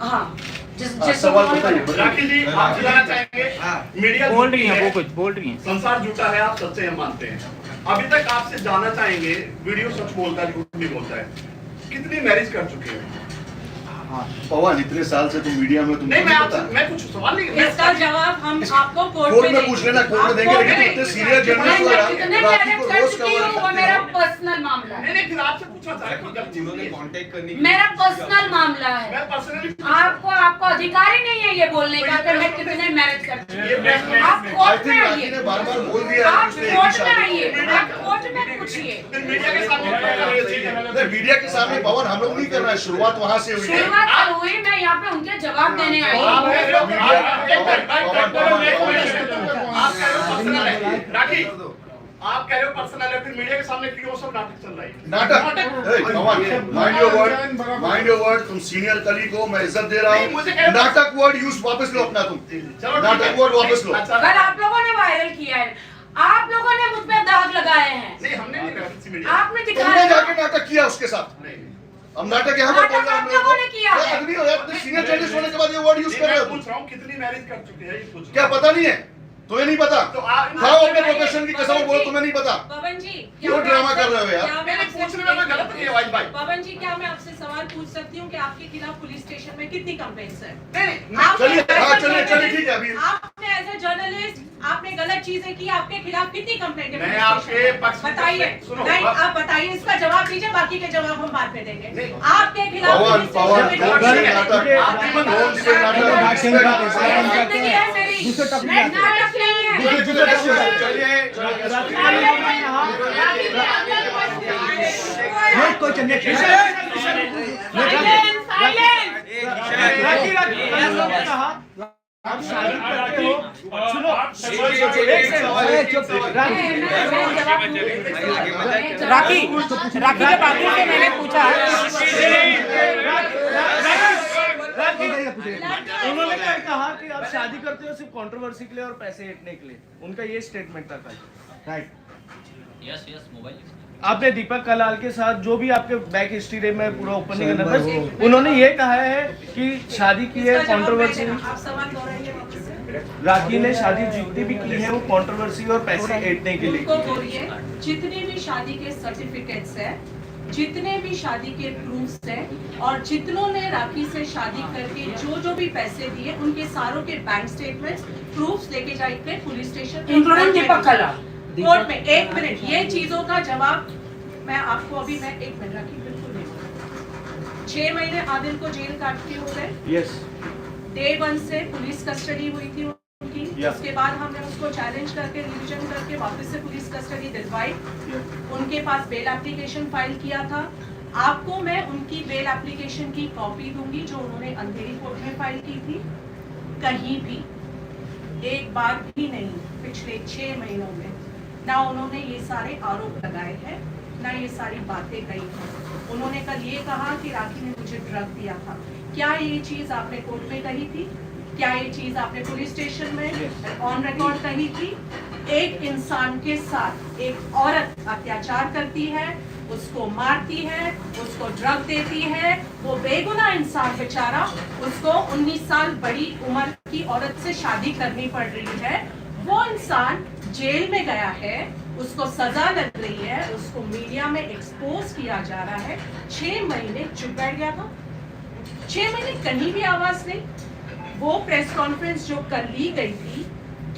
हाँ, जिस सवाल बताइए। राखी जी, आप बताना चाहेंगे मीडिया बोल रही हैं, वो कुछ बोल रही हैं। संसार झूठा है, आप सच्चे हम मानते हैं। अभी तक आपसे जानना चाहेंगे, वीडियो सच बोलता है झूठ नहीं बोलता है, कितनी मैरिज कर चुके हैं? पवन, इतने साल से तुम मीडिया में, तुमको नहीं, नहीं पता? मैं कुछ सवाल नहीं, इसका जवाब हम आपको कोर्ट में पूछ लेना, कोर्ट में देंगे। लेकिन इतने सीनियर जर्नलिस्ट हो यार, कितने राखी को रोज कवर वो करते मेरा हो। पर्सनल मामला है, नहीं, फिर आपसे पूछना चाहे कोई गलती जिन्होंने नहीं है। कांटेक्ट करने मेरा पर्सनल मामला है। मैं पर्सनली आपको अधिकार ही नहीं है ये बोलने का कि मैं कितने मैरिज करती हूँ। आप आई कोर्ट में थिंक राखी आइए, ने बार-बार बोल दिया है आप कि उसने एक ही कोर्ट में शादी आइए, आप कोर्ट में पूछिए। फिर मीडिया के सामने नहीं, मीडिया के सामने पवन हम लोग नहीं कर रहे हैं, शुरुआत वहां से हुई है। शुरुआत कल हुई, मैं यहाँ पे उनके जवाब देने आई हूँ। आप कह रहे हो राखी, आप कह रहे हो पर्सनल है, फिर मीडिया के सामने क्यों सब नाटक चल रहा है? नाटक, माइंड योर वर्ड। तुम सीनियर कली को मैं इज्जत दे रहा नहीं, मुझे कह हूँ। रहे हो- नाटक वर्ड यूज वापस लो अपना, तुम चलो ठीक नाटक है। वर्ड वापस लो। अच्छा, कल आप लोगों ने वायरल किया है, आप लोगों ने मुझ पे दाग लगाए हैं, नहीं हमने नहीं कहा किसी मीडिया। आपने तुमने दिखाया। जाके नाटक किया उसके साथ। नहीं, हम नाटक यहाँ पर नाटक बोल रहे हैं आप लोगों ने किया है। अग्नि हो यार, सीनियर जर्नलिस्ट होने के बाद ये वर्ड यूज कर रहे मैं हो तुम। पूछ रहा हूँ कितनी मैरिज कर चुके हैं, ये पूछ क्या पता नहीं है तुम्हें? नहीं पता? तो आप खाओ अपने प्रोफेशन की कसम, बोलो तुम्हें नहीं पता। पवन जी, क्यों ड्रामा कर रहे हो यार? क्या मैं मैंने आपसे- पूछने में कोई गलत नहीं है वाइज भाई। पवन जी, क्या मैं आपसे सवाल पूछ सकती हूँ कि आपके खिलाफ पुलिस स्टेशन में कितनी कंप्लेंट्स है? नहीं, आपने चलिए, as a हाँ, चलिए, journalist- ठीक है, अभी- आपने एज ए जर्नलिस्ट आपने गलत चीजें की, आपके खिलाफ कितनी कंप्लेंट है? मैं पुलिस आपके स्टेशन में? पक्ष में बताइए। सुनो, नहीं, बात- आप बताइए, इसका जवाब दीजिए, बाकी के जवाब हम बाद में देंगे। नहीं। आपके खिलाफ पवन, पुलिस पवन, स्टेशन में कौन कितनी से कंप्लेंट नाटक? है? आप भी कौन से नाटक? जिंदगी है मेरी, दूसरे टप में मैं आते हैं। नाटक नहीं है। नहीं कोई चलिए आप शादी करते हो, सुनो अरे चुप राखी राखी जब आदिल से मैंने पूछा, उन्होंने क्या कहा कि आप शादी करते हो सिर्फ कंट्रोवर्सी के लिए और पैसे ऐंठने के लिए, उनका ये स्टेटमेंट था कल। राइट। आपने दीपक कलाल के साथ जो भी आपके बैक हिस्ट्री में पूरा ओपन नहीं करना, बस उन्होंने ये कहा है कि शादी की है इसका जवाब मैं कंट्रोवर्सी। देना। आप सवाल दोहराइए वापस से। राखी ने शादी जितनी भी की है वो कंट्रोवर्सी और पैसे ऐंठने के लिए उनको की है। बोलिए, जितने भी शादी के सर्टिफिकेट्स है, जितने भी शादी के प्रूफ्स हैं, और जितनों ने राखी से शादी करके जो भी पैसे दिए, उनके सारों के बैंक स्टेटमेंट्स, प्रूफ्स लेके जाके पुलिस स्टेशन इंक्लूडिंग दीपक कलाल। कोर्ट में। 1 मिनट, ये चीजों का जवाब मैं आपको अभी, मैं 1 मिनट राखी, बिल्कुल नहीं। 6 महीने आदिल को जेल काटते हो गए। यस, डे 1 से पुलिस कस्टडी हुई थी उनकी। Yeah. उसके बाद हमने उसको चैलेंज करके, रिविजन करके वापस से पुलिस कस्टडी दिलवाई। उनके पास बेल एप्लीकेशन फाइल किया था। आपको मैं उनकी बेल एप्लीकेशन की कॉपी दूंगी जो उन्होंने अंधेरी कोर्ट में फाइल की थी। कहीं भी एक बार भी नहीं पिछले 6 महीनों में ना उन्होंने ये सारे आरोप लगाए हैं, ना ये सारी बातें कही हैं। उन्होंने कल ये कहा कि राखी ने मुझे ड्रग दिया था। क्या ये चीज आपने कोर्ट में कही थी? क्या ये चीज आपने पुलिस स्टेशन में ऑन रिकॉर्ड कही थी? एक इंसान के साथ एक औरत अत्याचार करती है, उसको मारती है, उसको ड्रग देती है, वो बेगुनाह इंसान बेचारा, उसको 19 साल बड़ी उम्र की औरत से शादी करनी पड़ रही है, वो इंसान जेल में गया है, उसको सजा लग रही है, उसको मीडिया में एक्सपोज किया जा रहा है, 6 महीने चुप बैठ गया था, 6 महीने कहीं भी आवाज नहीं। वो प्रेस कॉन्फ्रेंस जो कर ली गई थी,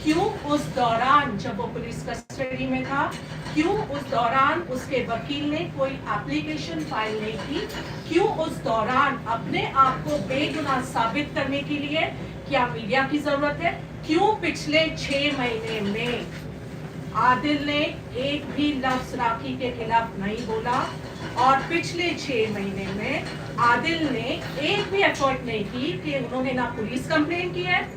क्यों उस दौरान जब वो पुलिस कस्टडी में था, क्यों उस दौरान उसके वकील ने कोई एप्लीकेशन फाइल नहीं की? क्यों उस दौरान अपने आप को बेगुनाह साबित करने के लिए क्या मीडिया की जरूरत है? क्यों पिछले 6 महीने में आदिल ने एक भी लफ्ज राखी के खिलाफ नहीं बोला? और पिछले 6 महीने में आदिल ने एक भी एफर्ट नहीं की कि उन्होंने ना पुलिस कंप्लेन की है,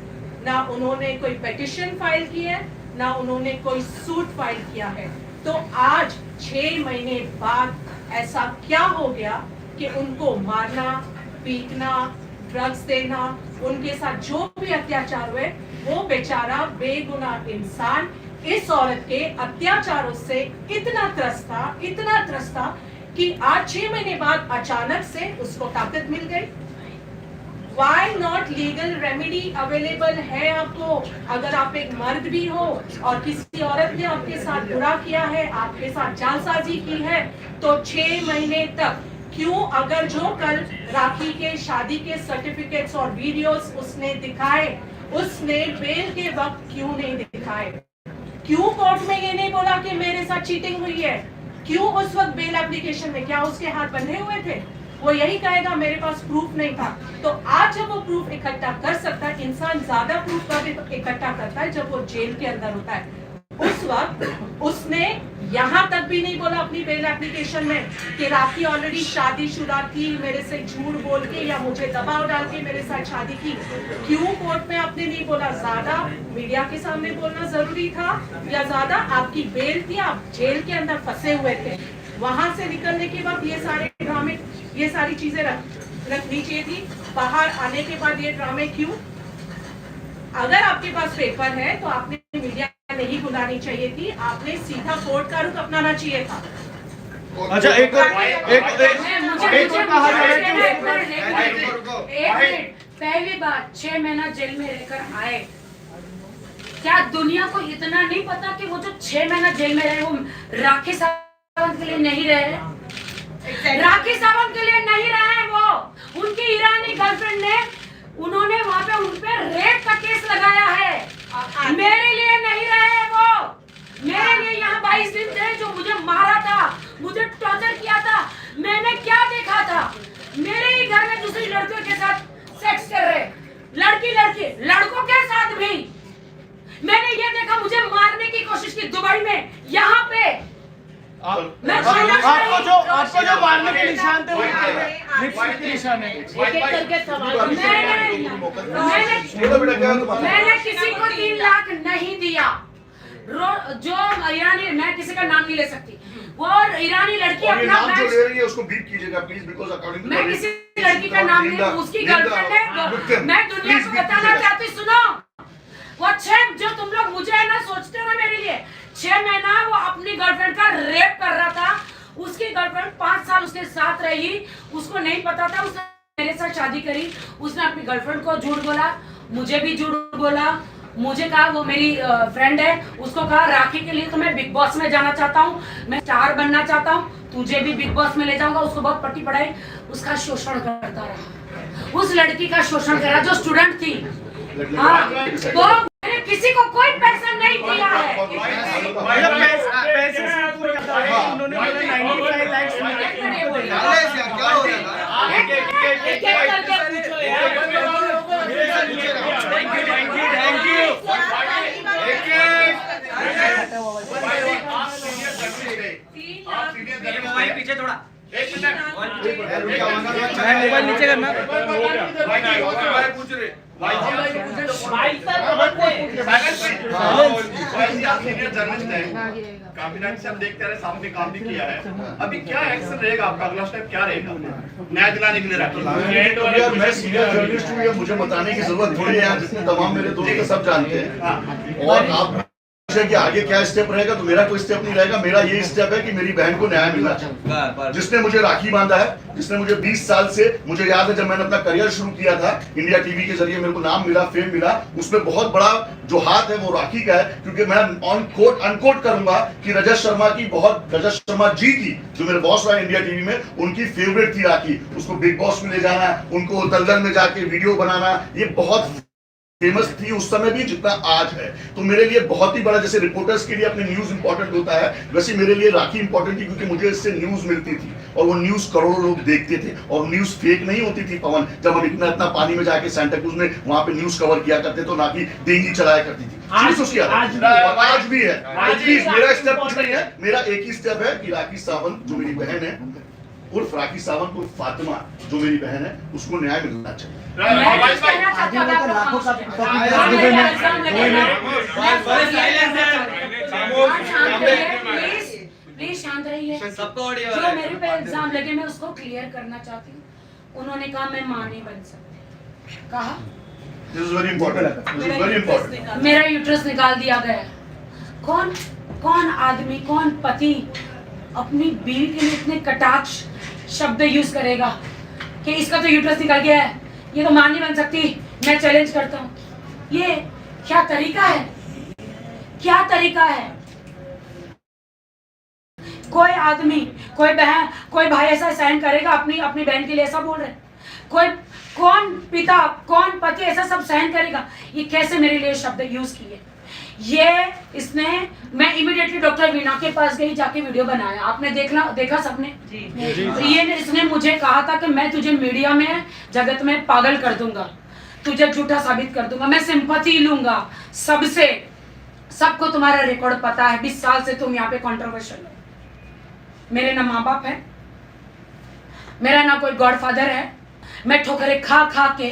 ना उन्होंने कोई पिटीशन फाइल की है, ना उन्होंने कोई सूट फाइल किया है। तो आज 6 महीने बाद ऐसा क्या हो गया कि उनको मारना, पीटना, ड्रग्स देना, उनके साथ जो भी अत्याचार हुए, वो बेचारा बेगुनाह इंसान इस औरत के अत्याचारों से इतना त्रस्त था कि आज 6 महीने बाद अचानक से उसको ताकत मिल गई। Why not legal remedy available है आपको? अगर आप एक मर्द भी हो और किसी औरत ने आपके साथ बुरा किया है, आपके साथ जालसाजी की है, तो 6 महीने तक क्यों? अगर जो कल राखी के शादी के सर्टिफिकेट्स और वीडियोस उसने दिखाए, उसने बेल के वक्त क्यों नहीं दिखाए? क्यों कोर्ट में ये नहीं बोला कि मेरे साथ चीटिंग हुई है? क्यों उस वक्त बेल एप्लीकेशन में क्या उसके हाथ बंधे हुए थे? वो यही कहेगा मेरे पास प्रूफ नहीं था। तो आज जब वो प्रूफ इकट्ठा कर सकता है, इंसान ज्यादा प्रूफ का भी इकट्ठा करता है जब वो जेल के अंदर होता है। उस वक्त उसने यहाँ तक भी नहीं बोला अपनी बेल एप्लीकेशन में कि राखी ऑलरेडी शादीशुदा थी, मेरे से झूठ बोल के या मुझे दबाव डाल के मेरे साथ शादी की। क्यों कोर्ट में आपने नहीं बोला? ज्यादा मीडिया के सामने बोलना जरूरी था या ज्यादा आपकी बेल थी, आप जेल के अंदर फंसे हुए थे, वहां से निकलने के बाद ये सारे ड्रामे, ये सारी चीजें रखनी चाहिए थी। बाहर आने के बाद ये ड्रामे क्यों? अगर आपके पास पेपर है तो आपने मीडिया नहीं बुलानी चाहिए थी, आपने सीधा कोर्ट का रुख अपनाना चाहिए था। अच्छा, एक कहा जा रहा है कि पहली बात 6 महीना जेल में रहकर आए, क्या दुनिया को इतना नहीं पता कि वो जो 6 महीना जेल में रहे वो राखी सावंत के लिए नहीं रहे? राखी सावंत के लिए नहीं रहे हैं वो, उनकी ईरानी गर्लफ्रेंड ने, उन्होंने वहां पे उन पे रेप का केस लगाया है। मेरे लिए नहीं रहे वो, मेरे लिए यहाँ 22 दिन थे, जो मुझे मारा था, मुझे टॉर्चर किया था। मैंने क्या देखा था? मेरे ही घर में दूसरी लड़कियों के साथ सेक्स कर रहे, लड़की लड़कों के साथ भी। मैंने ये देखा, मुझे मारने की कोशिश की दुबई में, यहाँ पे। आपको जो मारने के निशान थे वो लिपस्टिक के निशान है। मैंने किसी को 3 लाख नहीं दिया। जो ईरानी, मैं किसी का नाम नहीं ले सकती, वो ईरानी लड़की अपना नाम जो ले रही है उसको बीट कीजिएगा प्लीज, बिकॉज़ अकॉर्डिंग टू मैं किसी लड़की का नाम नहीं, उसकी गर्लफ्रेंड है। मैं दुनिया को बताना चाहती, सुनो, वो 6 जो तुम लोग मुझे है ना सोचते हो ना मेरे लिए, 6 महीना वो अपनी गर्लफ्रेंड का रेप कर रहा था। उसकी गर्लफ्रेंड 5 साल उसके साथ रही, उसको नहीं पता था, उसने मेरे साथ शादी करी। उसने अपनी गर्लफ्रेंड को झूठ बोला, मुझे भी झूठ बोला। मुझे कहा वो मेरी फ्रेंड है, उसको कहा राखी के लिए तो मैं बिग बॉस में जाना चाहता हूँ, मैं स्टार बनना चाहता हूँ, तुझे भी बिग बॉस में ले जाऊंगा। उसको बहुत पट्टी पढ़ाई, उसका शोषण करता रहा, उस लड़की का शोषण करा जो स्टूडेंट थी। हाँ, तो मैंने किसी को कोई पैसा नहीं दिया है। पैसे से उन्होंने बोला 95 लाख क्या हो रहा है? पीछे थोड़ा, एक मिनट, मोबाइल नीचे करना। पूछ रहे आप सीनियर जर्नलिस्ट हैं, काफी टाइम से हम देखते रहे, सामने काम भी किया है, अभी क्या एक्शन रहेगा आपका, अगला स्टेप क्या रहेगा न्याय दिलाने के लिए? यार मैं सीनियर जर्नलिस्ट हूँ, मुझे बताने की जरूरत थोड़ी है, यहाँ जितने तमाम मेरे दोस्त हैं सब जानते हैं। और आप कि आगे क्या स्टेप रहेगा, तो मेरा कोई स्टेप नहीं रहेगा। मेरा ये स्टेप है कि मेरी बहन को न्याय मिलना चाहिए, जिसने मुझे राखी बांधा है, जिसने मुझे 20 साल से, मुझे याद है जब मैंने अपना करियर शुरू किया था इंडिया टीवी के जरिए, मेरे को नाम मिला, फेम मिला, उसमें बहुत बड़ा जो हाथ है वो राखी का है। क्योंकि मैं ऑन कोट अनकोट करूंगा कि रजत शर्मा जी की, जो मेरे बॉस रहा इंडिया टीवी में, उनकी फेवरेट थी राखी। उसको बिग बॉस में ले जाना, उनको दलदल में जाके वीडियो बनाना, ये बहुत फेमस थी उस समय भी जितना आज है। तो मेरे लिए बहुत ही बड़ा, जैसे रिपोर्टर्स के लिए अपने न्यूज इंपॉर्टेंट होता है, वैसे मेरे लिए राखी इंपॉर्टेंट थी, क्योंकि मुझे इससे न्यूज मिलती थी और वो न्यूज करोड़ों लोग देखते थे। और न्यूज फेक नहीं होती थी पवन, जब हम इतना पानी में जाके सेंटा क्रूज में वहां पे न्यूज कवर किया करते, तो ना कि डेंगी चलाया करती थी। आज भी है। मेरा स्टेप कुछ नहीं है, मेरा एक ही स्टेप है कि राखी सावंत जो मेरी बहन है, उर्फ राखी सावंत उर्फ फातिमा जो मेरी बहन है, उसको न्याय मिलना चाहिए। प्लीज शांत रहिए। जो मेरे पे इल्जाम लगे मैं उसको क्लियर करना चाहती हूँ। उन्होंने कहा मैं मां नहीं बन सकती, कहा This is very important. This is very important. मेरा यूट्रस निकाल दिया गया। कौन आदमी, कौन पति अपनी बीवी के लिए इतने कटाक्ष शब्द यूज करेगा कि इसका तो यूट्रस निकल गया है, ये तो मां नहीं बन सकती। मैं चैलेंज करता हूँ, ये क्या तरीका है? क्या तरीका है? कोई आदमी, कोई बहन, कोई भाई ऐसा सहन करेगा अपनी बहन के लिए? ऐसा बोल रहे कौन पिता, कौन पति ऐसा सब सहन करेगा? ये कैसे मेरे लिए शब्द यूज किए? मैं इमीडिएटली डॉक्टर वीणा के पास गई, जाके वीडियो बनाया। आपने देखा सबने? तो इसने मुझे कहा था कि मैं तुझे मीडिया में, जगत में पागल कर दूंगा, तुझे झूठा साबित कर दूंगा, मैं सिंपैथी लूंगा सबसे। सबको तुम्हारा रिकॉर्ड पता है, 20 साल से तुम यहाँ पे कंट्रोवर्शियल हो। मेरे ना माँ बाप है, मेरा ना कोई गॉडफादर है। मैं ठोकरे खा खा के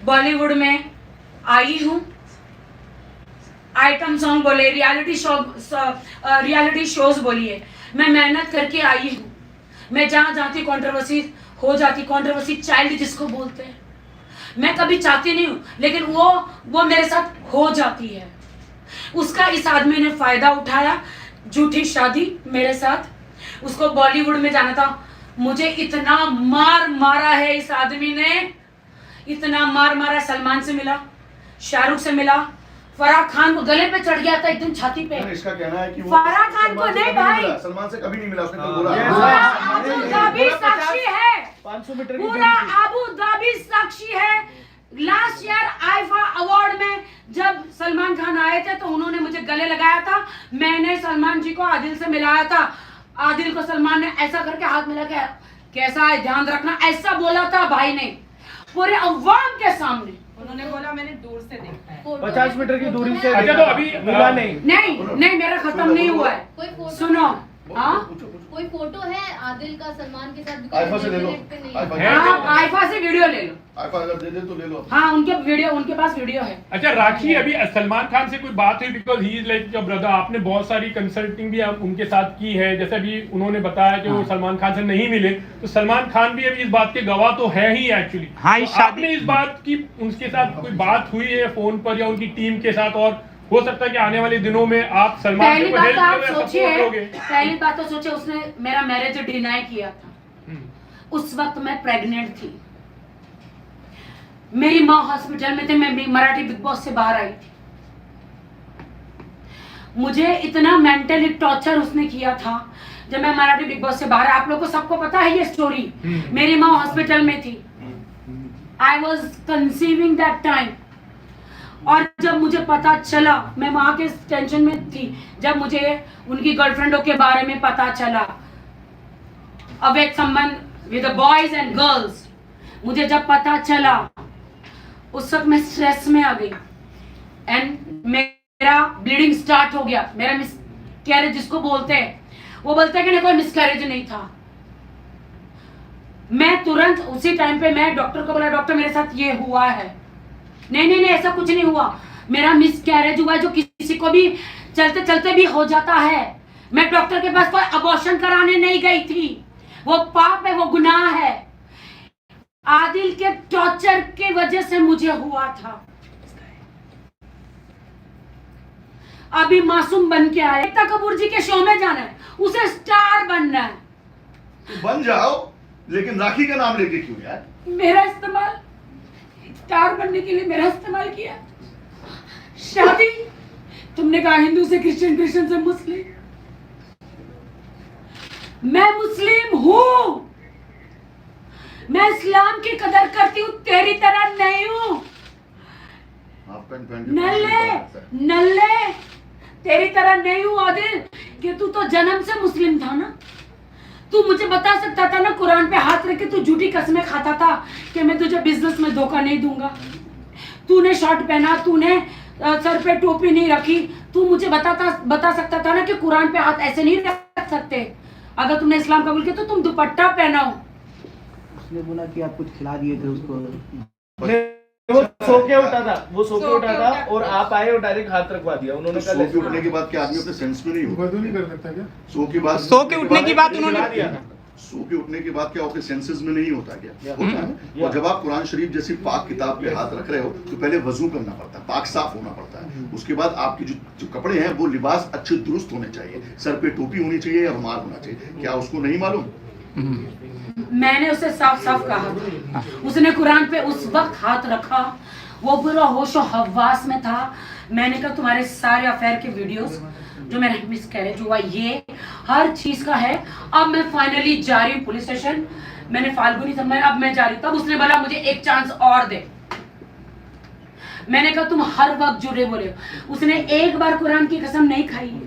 बॉलीवुड में आई हूँ। आइटम सॉन्ग बोले, रियलिटी शोज बोलिए, मैं मेहनत करके आई हूँ। मैं जहाँ जाती कंट्रोवर्सी हो जाती, कंट्रोवर्सी चाइल्ड जिसको बोलते हैं। मैं कभी चाहती नहीं हूँ, लेकिन वो मेरे साथ हो जाती है। उसका इस आदमी ने फायदा उठाया, झूठी शादी मेरे साथ, उसको बॉलीवुड में जाना था। मुझे इतना मार मारा है इस आदमी ने, इतना मार मारा। सलमान से मिला, शाहरुख से मिला, फराह खान को गले पे चढ़ गया था एकदम छाती पे। इसका कहना है कि वो फराह खान को नहीं भाई, सलमान से कभी नहीं मिला, उसने कल बोला। अबू धाबी साक्षी है, 500 मीटर पूरा अबू धाबी साक्षी है। लास्ट ईयर आईफा अवार्ड में जब सलमान खान आए थे तो उन्होंने मुझे गले लगाया था। मैंने सलमान जी को आदिल से मिलाया था। आदिल को सलमान ने ऐसा करके हाथ मिला के, कैसा है ध्यान रखना, ऐसा बोला था भाई ने पूरे अवाम के सामने। उन्होंने बोला मैंने दूर से देखा है, 50 मीटर की दूरी से। अच्छा, तो अभी मिला नहीं। नहीं मेरा खत्म नहीं हुआ है। कोई फोटो, सुनो, हाँ कोई फोटो है आदिल का सलमान के साथ? आईफा से ले लो, आईफा से वीडियो ले लो। आईफा अगर दे दे तो ले लो। हाँ उनके पास वीडियो है। अच्छा राखी, अभी सलमान खान से कोई बात हुई? Because he is like your brother. आपने बहुत सारी कंसल्टिंग भी उनके साथ की है, जैसे अभी उन्होंने बताया कि वो सलमान खान से नहीं मिले, तो सलमान खान भी अभी इस बात के गवाह तो है ही एक्चुअली। हाँ, तो आपने इस बात की उनके साथ कोई बात हुई है फोन पर या उनकी टीम के साथ? और हो सकता है कि आने वाले दिनों में आप सलमान पहली को बात हेल्प तो आप करोगे, सोचिए, सपोर्ट करोगे? पहली बात तो सोचिए, उसने मेरा मैरिज डिनाई किया था। उस वक्त मैं प्रेग्नेंट थी, मेरी माँ हॉस्पिटल में थे, मैं मराठी बिग बॉस से बाहर आई थी। मुझे इतना मेंटली टॉर्चर उसने किया था जब मैं मराठी बिग बॉस से बाहर। आप लोगों को सबको पता है ये स्टोरी। मेरी माँ हॉस्पिटल में थी, I was conceiving that time. और जब मुझे पता चला, मैं वहां के टेंशन में थी, जब मुझे उनकी गर्लफ्रेंडों के बारे में पता चला, अवैध संबंध विद बॉयज एंड गर्ल्स, मुझे जब पता चला उस वक्त मैं स्ट्रेस में आ गई एंड मेरा ब्लीडिंग स्टार्ट हो गया। मेरा मिसकैरेज जिसको बोलते हैं, वो बोलते हैं कि नहीं कोई मिसकैरेज नहीं था। मैं तुरंत उसी टाइम पे मैं डॉक्टर को बोला, डॉक्टर मेरे साथ ये हुआ है। नहीं नहीं नहीं, ऐसा कुछ नहीं हुआ। मेरा मिस कैरेज हुआ जो किसी को भी चलते चलते भी हो जाता है। मैं डॉक्टर के पास कोई अबॉर्शन कराने नहीं गई थी, वो पाप है, वो गुनाह है। आदिल के टॉर्चर के वजह से मुझे हुआ था। अभी मासूम बन के आया, एकता कपूर जी के शो में जाना है, उसे स्टार बनना है। तो बन जाओ, लेकिन राखी का नाम लेके क्यों यार? मेरा इस्तेमाल स्टार बनने के लिए मेरा इस्तेमाल किया। शादी तुमने कहा हिंदू से क्रिश्चियन, क्रिश्चियन से मुस्लिम। मैं मुस्लिम हूं, मैं इस्लाम की कदर करती हूं, तेरी तरह नहीं हूं। नल्ले नल्ले तेरी तरह नहीं हूं आदिल, कि तू तो जन्म से मुस्लिम था ना। तू मुझे बता सकता था ना, कुरान पे हाथ रख के तू झूठी कसमें खाता था कि मैं तुझे बिजनेस में धोखा नहीं दूंगा। तूने शर्ट पहना, तूने सर पे टोपी नहीं रखी, तू मुझे बता सकता था ना कि कुरान पे हाथ ऐसे नहीं रख सकते। अगर तुमने इस्लाम कबूल किया तो तुम दुपट्टा पहनाओ। उसने बोला कि आप कुछ खिला दिए थे उसको। वो सो के उठा था, वो सो के उठा था और आप आए और डायरेक्ट हाथ रखवा दिया। उन्होंने सो के उठने के बाद क्या आदमी अपने सेंस में नहीं होगा? नहीं कर सकता क्या? सो के उठने की बात उन्होंने दिया था। सो के उठने के बाद क्या आपके सेंसेस में नहीं होता क्या? होता है। और जब आप कुरान शरीफ जैसी पाक किताब पे हाथ रख रहे हो तो पहले वजू करना पड़ता है, पाक साफ होना पड़ता है। उसके बाद आपके जो कपड़े हैं वो लिबास अच्छे दुरुस्त होने चाहिए, सर पे टोपी होनी चाहिए या रुमाल होना चाहिए। क्या उसको नहीं मालूम? मैंने उसे साफ साफ कहा, उसने कुरान पे उस वक्त हाथ रखा, वो पूरा होशो हवास में था। मैंने कहा तुम्हारे सारे अफेयर के वीडियोस जो मेरा मिस कैरेज हुआ, ये हर चीज का है। अब मैं फाइनली जा रही हूँ पुलिस स्टेशन। मैंने फाल्गुनी समझ, अब मैं जा रही हूँ। तब उसने बोला मुझे एक चांस और दे। मैंने कहा तुम हर वक्त झूठे बोले हो। उसने एक बार कुरान की कसम नहीं खाई है,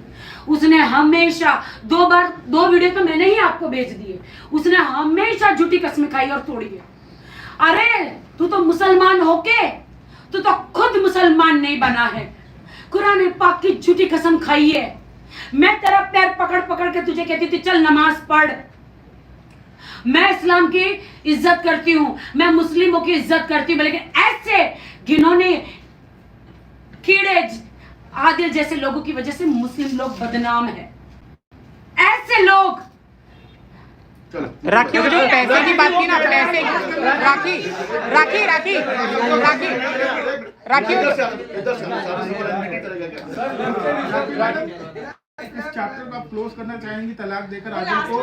उसने हमेशा दो वीडियो तो मैंने ही आपको भेज दिए। उसने हमेशा झूठी कसमें खाई और तोड़ी है। अरे तू तो मुसलमान होके तू तो खुद मुसलमान नहीं बना है, कुरान पाक की झूठी कसम खाई है। मैं तेरा पैर पकड़ पकड़ के तुझे कहती थी चल नमाज पढ़। मैं इस्लाम की इज्जत करती हूँ, मैं मुस्लिमों की इज्जत करती हूँ, लेकिन ऐसे जिन्होंने कीड़े आदिल जैसे लोगों की वजह से मुस्लिम लोग बदनाम है। ऐसे लोग राखी, जो पैसे की बात की ना, पैसे राखी राखी राखी राखी राखी इस चैप्टर को आप क्लोज करना चाहेंगी तलाक देकर आदिल को?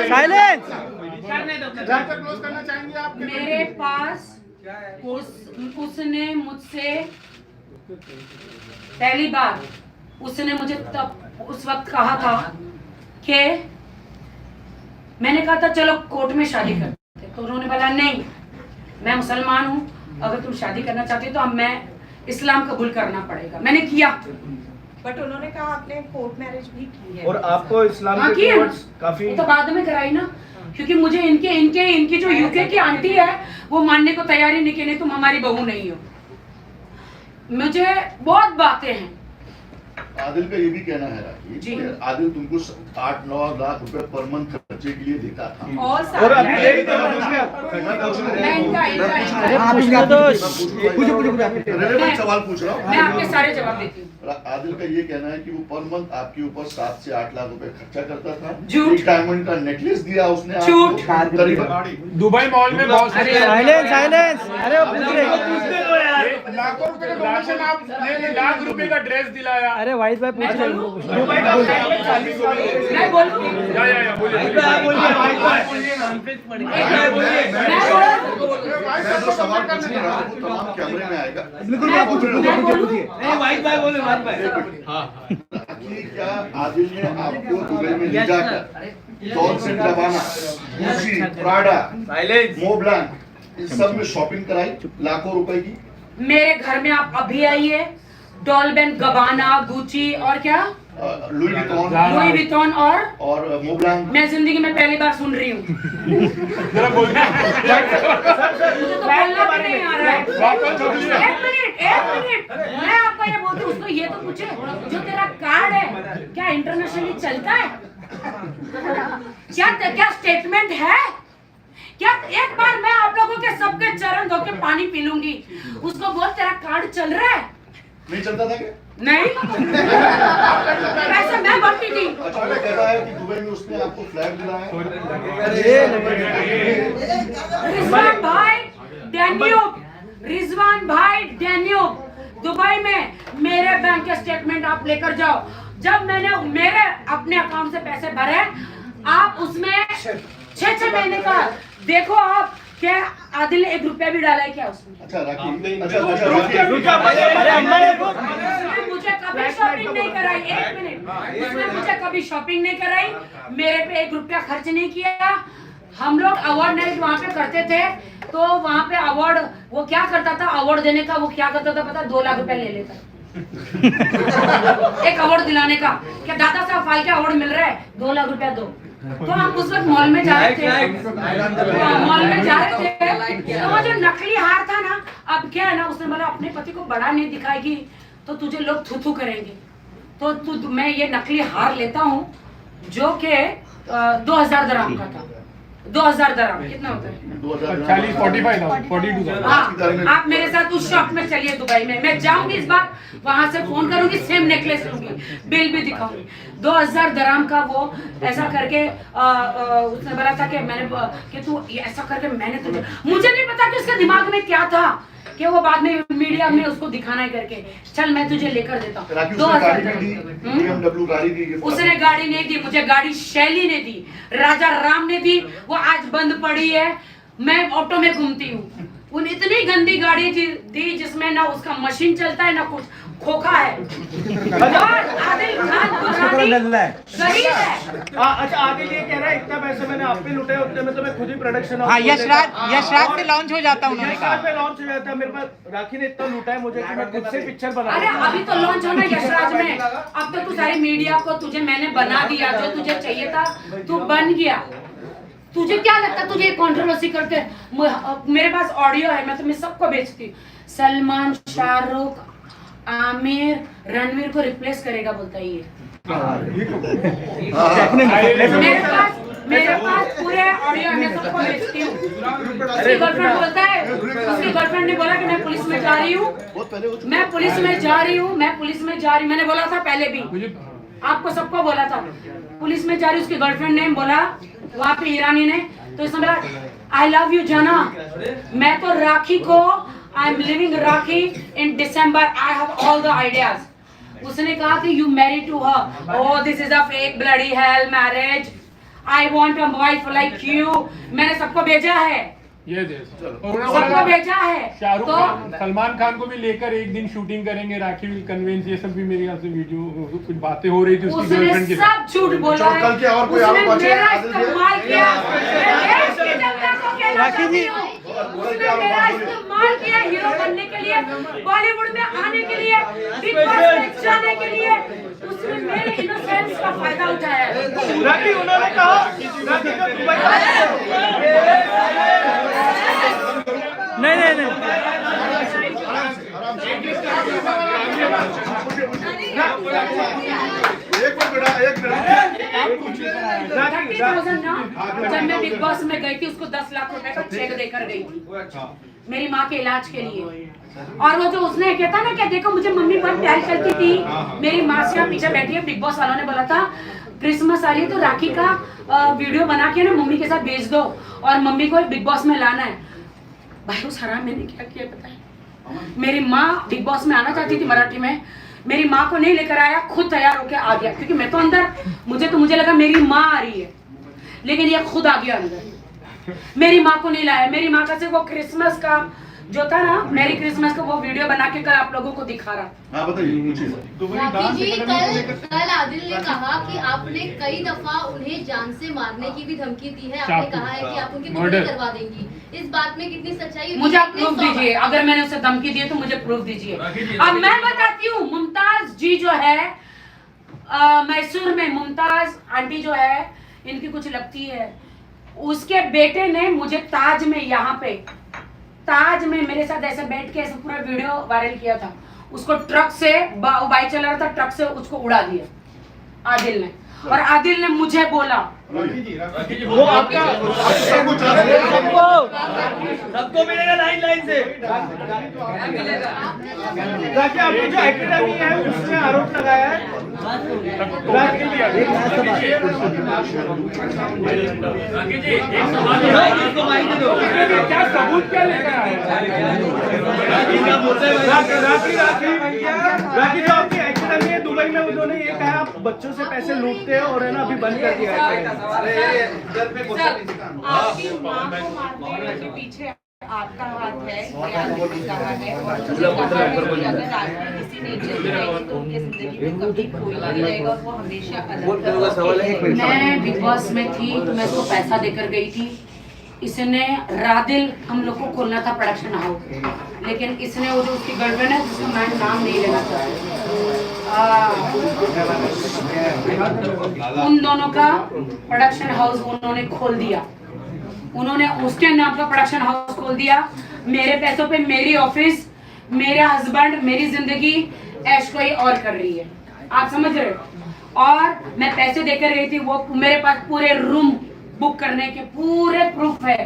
साइलेंस। चैप्टर क्लोज करना चाहेंगी आप? मेरे पास उसने मुझसे पहली बार उसने मुझे तब उस वक्त कहा था कि मैंने कहा था चलो कोर्ट में शादी करते, तो उन्होंने बोला नहीं मैं मुसलमान हूँ, अगर तुम शादी करना चाहती हो तो अब मैं इस्लाम कबूल करना पड़ेगा। मैंने किया, बट उन्होंने कहा आपने कोर्ट मैरिज भी की है और आपको इस्लाम हाँ, के की है। टुवर्ड्स काफी वो तो बाद में कराई ना, क्योंकि मुझे इनकी जो यूके की आंटी है वो मानने को तैयारी नहीं कि नहीं तुम हमारी बहू नहीं हो। मुझे बहुत बातें हैं। आदिल का ये भी कहना है राखी जी। कि आदिल तुमको 8-9 लाख रुपए पर मंथ खर्चे के लिए देता था। और अभी यही तो रेलेवेंट सवाल पूछ रहा मैं आपके हूँ। सारे जवाब देती हूँ। आदिल का ये कहना है कि वो पर मंथ आपके ऊपर 7 से 8 लाख रुपए खर्चा करता था। झूठ। एक डायमंड का नेकलेस दिया उसने झूठ। आपको करीबन। दुबई मॉल में बहुत सारे साइलेंस। अरे वो पूछ रहे लाखों रुपए का डोनेशन आप लाख रुपए का ड्रेस दिलाया। अरे वाइस भाई पूछ रहे मैं बोलूँ? या बोलिए मैं जो सवाल पूछ रहा हूँ वो तमाम कैमरे में आएगा। वाइस भाई बोले वाइस भाई। कि क्या आदिल ने आपको दुबई में ले जाकर डॉल्चे गबाना, गुची, प्राडा, मोब्लांक इन सब में शॉपिंग कराई लाखों रुपए की? मेरे घर में आप अभी आइए, डॉल्बेन गबाना, गुची और क्या लुई विटॉन और मोब्लांक। मैं जिंदगी में पहली बार सुन रही हूँ। जरा बोलिए। मुझे तो बोलना भी नहीं आ रहा है। एक मिनट मैं आपको ये बोलती हूँ, उसको ये तो पूछे जो तेरा कार्ड है क्या इंटरनेशनली चलता है? क्या स्टेटमेंट है? क्या एक बार मैं आप लोगों के सबके चरण धो के पानी पी लूंगी, उसको बोल तेरा कार्ड चल रहा है? नहीं चलता था क्या? नहीं वैसे मैं बोलती थी। अच्छा वो कहता है कि दुबई में उसने आपको फ्लैग दिलाया। रिजवान भाई डैन्यूब दुबई में मेरे बैंक के स्टेटमेंट आप लेकर जाओ। जब मैंने मेरे अपने अकाउंट से पैसे भरे, आप उसमें 6 महीने का देखो आप क्या आदिल 1 रुपया भी डाला है क्या उसमें? अच्छा राखी, उसने मुझे कभी शॉपिंग नहीं कराई। 1 मिनट, उसने मुझे कभी शॉपिंग नहीं कराई, मेरे पे 1 रुपया खर्च नहीं किया। हम लोग अवार्ड नाइट वहाँ पे करते थे, तो वहाँ पे अवार्ड वो क्या करता था, अवार्ड देने का वो क्या करता था पता, 2 लाख रुपया ले लेता एक अवार्ड दिलाने का। क्या दादा साहब फाइल के अवार्ड मिल रहा है, 2 लाख रुपया दो। तो हम उस वक्त मॉल में जा रहे थे, तो वो जो नकली हार था ना, अब क्या है ना, उसने बोला अपने पति को बड़ा नहीं दिखाएगी तो तुझे लोग थू थू करेंगे, तो मैं ये नकली हार लेता हूँ जो कि 2000 दराम का था। 2000 दराम कितना होता है? 42,000। हाँ, आप मेरे साथ उस शॉप में चलिए दुबई में, मैं जाऊंगी इस बार, वहां से फोन करूंगी, सेम नेकलेस लूंगी, बिल भी दिखाऊंगी। 2000 दराम का वो ऐसा करके उसने बोला था कि मैंने कि तू ऐसा करके मैंने तुझे, मुझे नहीं पता कि उसके दिमाग में क्या था कि वो बाद में मीडिया में उसको दिखाना है करके, चल मैं तुझे लेकर देता हूँ। उसने गाड़ी नहीं दी मुझे, गाड़ी शैली ने दी, राजा राम ने दी, वो आज बंद पड़ी है, मैं ऑटो में घूमती हूँ। उन इतनी गंदी गाड़ी दी जिसमें ना उसका मशीन चलता है ना कुछ, खोखा है। और आदिल खान गरीब है। अच्छा आदिल ये कह रहा है इतना पैसे मैंने आप पे लुटे, उतने में तो मैं खुद ही प्रोडक्शन यशराज से लॉन्च हो जाता है, उन्होंने कहा लॉन्च हो जाता है। मेरे पास राखी ने इतना लूटा है मुझे कि मैं खुद से पिक्चर बना। अरे अभी तो लॉन्च होना यशराज में, अब तो तू सारी मीडिया को तुझे मैंने बना दिया, जो तुझे चाहिए था तू बन गया। तुझे क्या लगता तुझे कंट्रोवर्सी करके? मेरे पास ऑडियो है, मैं तुम्हें सबको भेजती हूँ। सलमान, शाहरुख, आमिर, रणवीर को रिप्लेस करेगा बोलता है ये। मेरे पास पूरे ऑडियो मैं सबको भेजती हूँ। उसकी गर्लफ्रेंड बोलता है, उसकी गर्लफ्रेंड ने बोला कि मैं पुलिस में जा रही हूँ, मैं पुलिस में जा रही हूँ, मैं पुलिस में जा रही हूँ। मैंने बोला था पहले भी, आपको सबको बोला था पुलिस में जा रही। उसकी गर्लफ्रेंड ने बोला वहाँ पे ईरानी ने, तो इसने बोला आई लव यू जाना, मैं तो राखी को I am living Rakhi in December, I have all the ideas. उसने कहा कि you marry to her, oh this is a fake bloody hell marriage, I want a wife like you. मैंने सबको भेजा है, सबको भेजा है। शाहरुख तो खान, सलमान खान को भी लेकर एक दिन शूटिंग करेंगे, राखी विल कन्वेंस, ये सब भी मेरे यहाँ से वीडियो कुछ बातें हो रही थी उसकी गर्लफ्रेंड के साथ। सब झूठ बोला है, कल के और कोई आरोप उसने बचे? मेरा इस्तेमाल किया, राखी जी उसने मेरा इस्तेमाल किया हीरो बनने के लिए, बॉलीवुड में आने के लिए, बिग बॉस में जाने के लिए। उसने मेरे इनोसेंस का फायदा उठाया है। राखी उन्होंने कहा राखी का दुबई नहीं एक मिनट 30,000 ना, जब मैं बिग बॉस में गई थी उसको 10 लाख रुपए का चेक देकर गई थी मेरी माँ के इलाज के लिए। और वो जो उसने कहता ना क्या, देखो मुझे मम्मी बहुत प्यार करती थी, मेरी माँ से पीछे बैठी है। बिग बॉस वालों ने बोला था क्रिसमस आ रही है तो राखी का वीडियो बना के ना मम्मी के साथ भेज दो और मम्मी को बिग बॉस में लाना है। भाई उस हराम मैंने क्या किया पता है? मेरी माँ बिग बॉस में आना चाहती थी मराठी में, मेरी माँ को नहीं लेकर आया, खुद तैयार होकर आ गया, क्योंकि मैं तो अंदर, मुझे लगा मेरी माँ आ रही है, लेकिन ये खुद आ गया अंदर। मेरी माँ को नहीं लाया। मेरी माँ का सिर्फ वो क्रिसमस का जो था ना, मेरी क्रिसमस का वो वीडियो बना के कल आप लोगों को दिखा रहा। हाँ बताइए। राखी जी कल आदिल ने कहा कि आपने कई दफा उन्हें जान से मारने की भी धमकी दी है, आपने कहा है कि आप उनकी गोली करवा देंगी, इस बात में कितनी सच्चाई है? मुझे आप प्रूफ दीजिए, अगर मैंने उसे धमकी दी है तो मुझे प्रूफ दीजिए। अब मैं बताती हूँ, मुमताज जी जो है मैसूर में, मुमताज आंटी जो है इनकी कुछ लगती है, उसके बेटे ने मुझे ताज में, यहाँ पे ताज में मेरे साथ ऐसे बैठ के ऐसे पूरा वीडियो वायरल किया था। उसको ट्रक से, बाइक चला रहा था, ट्रक से उसको उड़ा दिया आदिल ने। और आदिल ने मुझे बोला वो आपका सबको मिलेगा लाइन लाइन से। राखी आपने जो एकेडमी है उसमें आरोप लगाया है। क्या सबूत क्या लेकर आए? राखी जो आपकी एकेडमी है दुबई में, उन्होंने ये कहा आप बच्चों से पैसे लूटते हो और है ना अभी बंद कर दिया है। आपकी मां को मारने के पीछे आपका हाथ है, ये आपने कहा है, और मुझे कहा है कि अगर राखी किसी नेचर की रहेगी तो उनकी जिंदगी में कभी कोई नहीं रहेगा और वो हमेशा अलग रहेगा। मैं बिग बॉस में थी तो मैं उसको पैसा देकर गई थी। इसने रादिल हम लोग को खोलना था प्रोडक्शन हाउस, लेकिन इसने वो जो उसकी गर्लफ्रेंड है जिसका मैं नाम नहीं लेना चाहती, उन दोनों का प्रोडक्शन हाउस उन्होंने खोल दिया। उन्होंने उसके नाम का प्रोडक्शन हाउस खोल दिया। मेरे पैसों पे मेरी ऑफिस, मेरा हस्बैंड, मेरी जिंदगी ऐश कोई और कर रही है। आप समझ रहे हो? और मैं पैसे देकर गई थी, वो मेरे पास पूरे रूम बुक करने के पूरे प्रूफ है।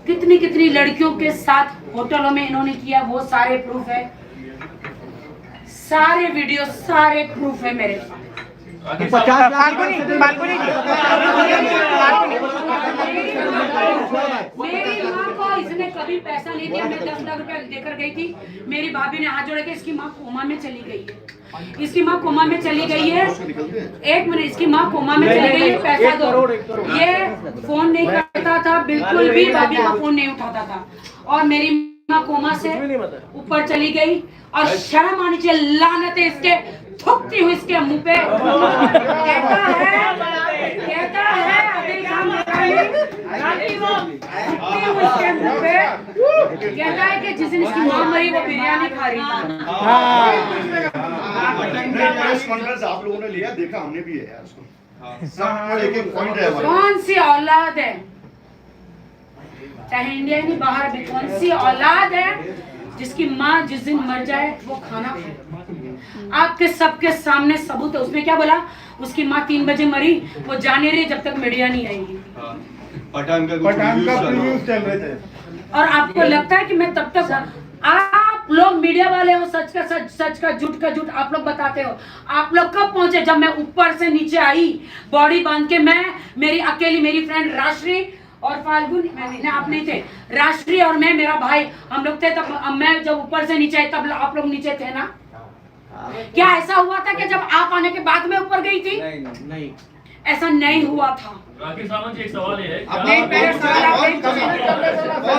कितनी कितनी लड़कियों के साथ होटलों में इन्होंने किया, वो सारे प्रूफ है, सारे वीडियो, सारे प्रूफ है मेरे पास। मेरी माँ को इसने कभी पैसा नहीं दिया। मैं 10 लाख रुपए देकर गई थी। मेरी भाभी ने हाथ जोड़ के इसकी माँ कोमा में चली गई है, इसकी माँ कोमा में चली गई है। एक मिनट, इसकी माँ कोमा में चली गई है, पैसा दो। ये फोन नहीं करता था, बिल्कुल भी भाभी का फोन नहीं उठाता था, और मेरी माँ कोमा से ऊपर चली गई। और शर्म आनी चाहिए, लानत है इसके, थूकती हूँ इसके मुंह पे। कहता है आदिल खान थूकती हूँ इसके मुंह पे। कहता है कि जिस दिन इसकी माँ मरी वो बिरयानी खा रही थी। प्रेस कॉन्फ्रेंस आप लोगों ने लिया, देखा हमने भी है यार उसको। सब एक पॉइंट है हमारे। कौन सी औलाद है, चाहे इंडिया नहीं बाहर भी, कौन सी औलाद है जिसकी माँ जिस दिन मर जाए वो खाना खाए? आपके सबके सामने सबूत है। उसने क्या बोला? उसकी माँ 3 बजे मरी, वो जाने रही जब तक मीडिया नहीं आएगी। पठान का प्रीव्यूज चल रहे थे। और आपको लगता है कि मैं तब तक, आप लोग मीडिया वाले हो, सच का सच, सच का झूठ आप लोग बताते हो। आप लोग कब पहुंचे? जब मैं ऊपर से नीचे आई, बॉडी बांध के, मैं, मेरी अकेली, मेरी फ्रेंड राष्ट्री और फाल्गुन, आप नहीं थे, राष्ट्रीय और मैं, मेरा भाई, हम लोग थे। तब मैं जब ऊपर से नीचे आई तब आप लोग नीचे थे ना? क्या ऐसा हुआ था कि जब आप आने के बाद मैं ऊपर गई थी? नहीं, ऐसा नहीं हुआ था। राखी सावंत जी, एक सवाल है, नहीं, पहले सवाल आप नहीं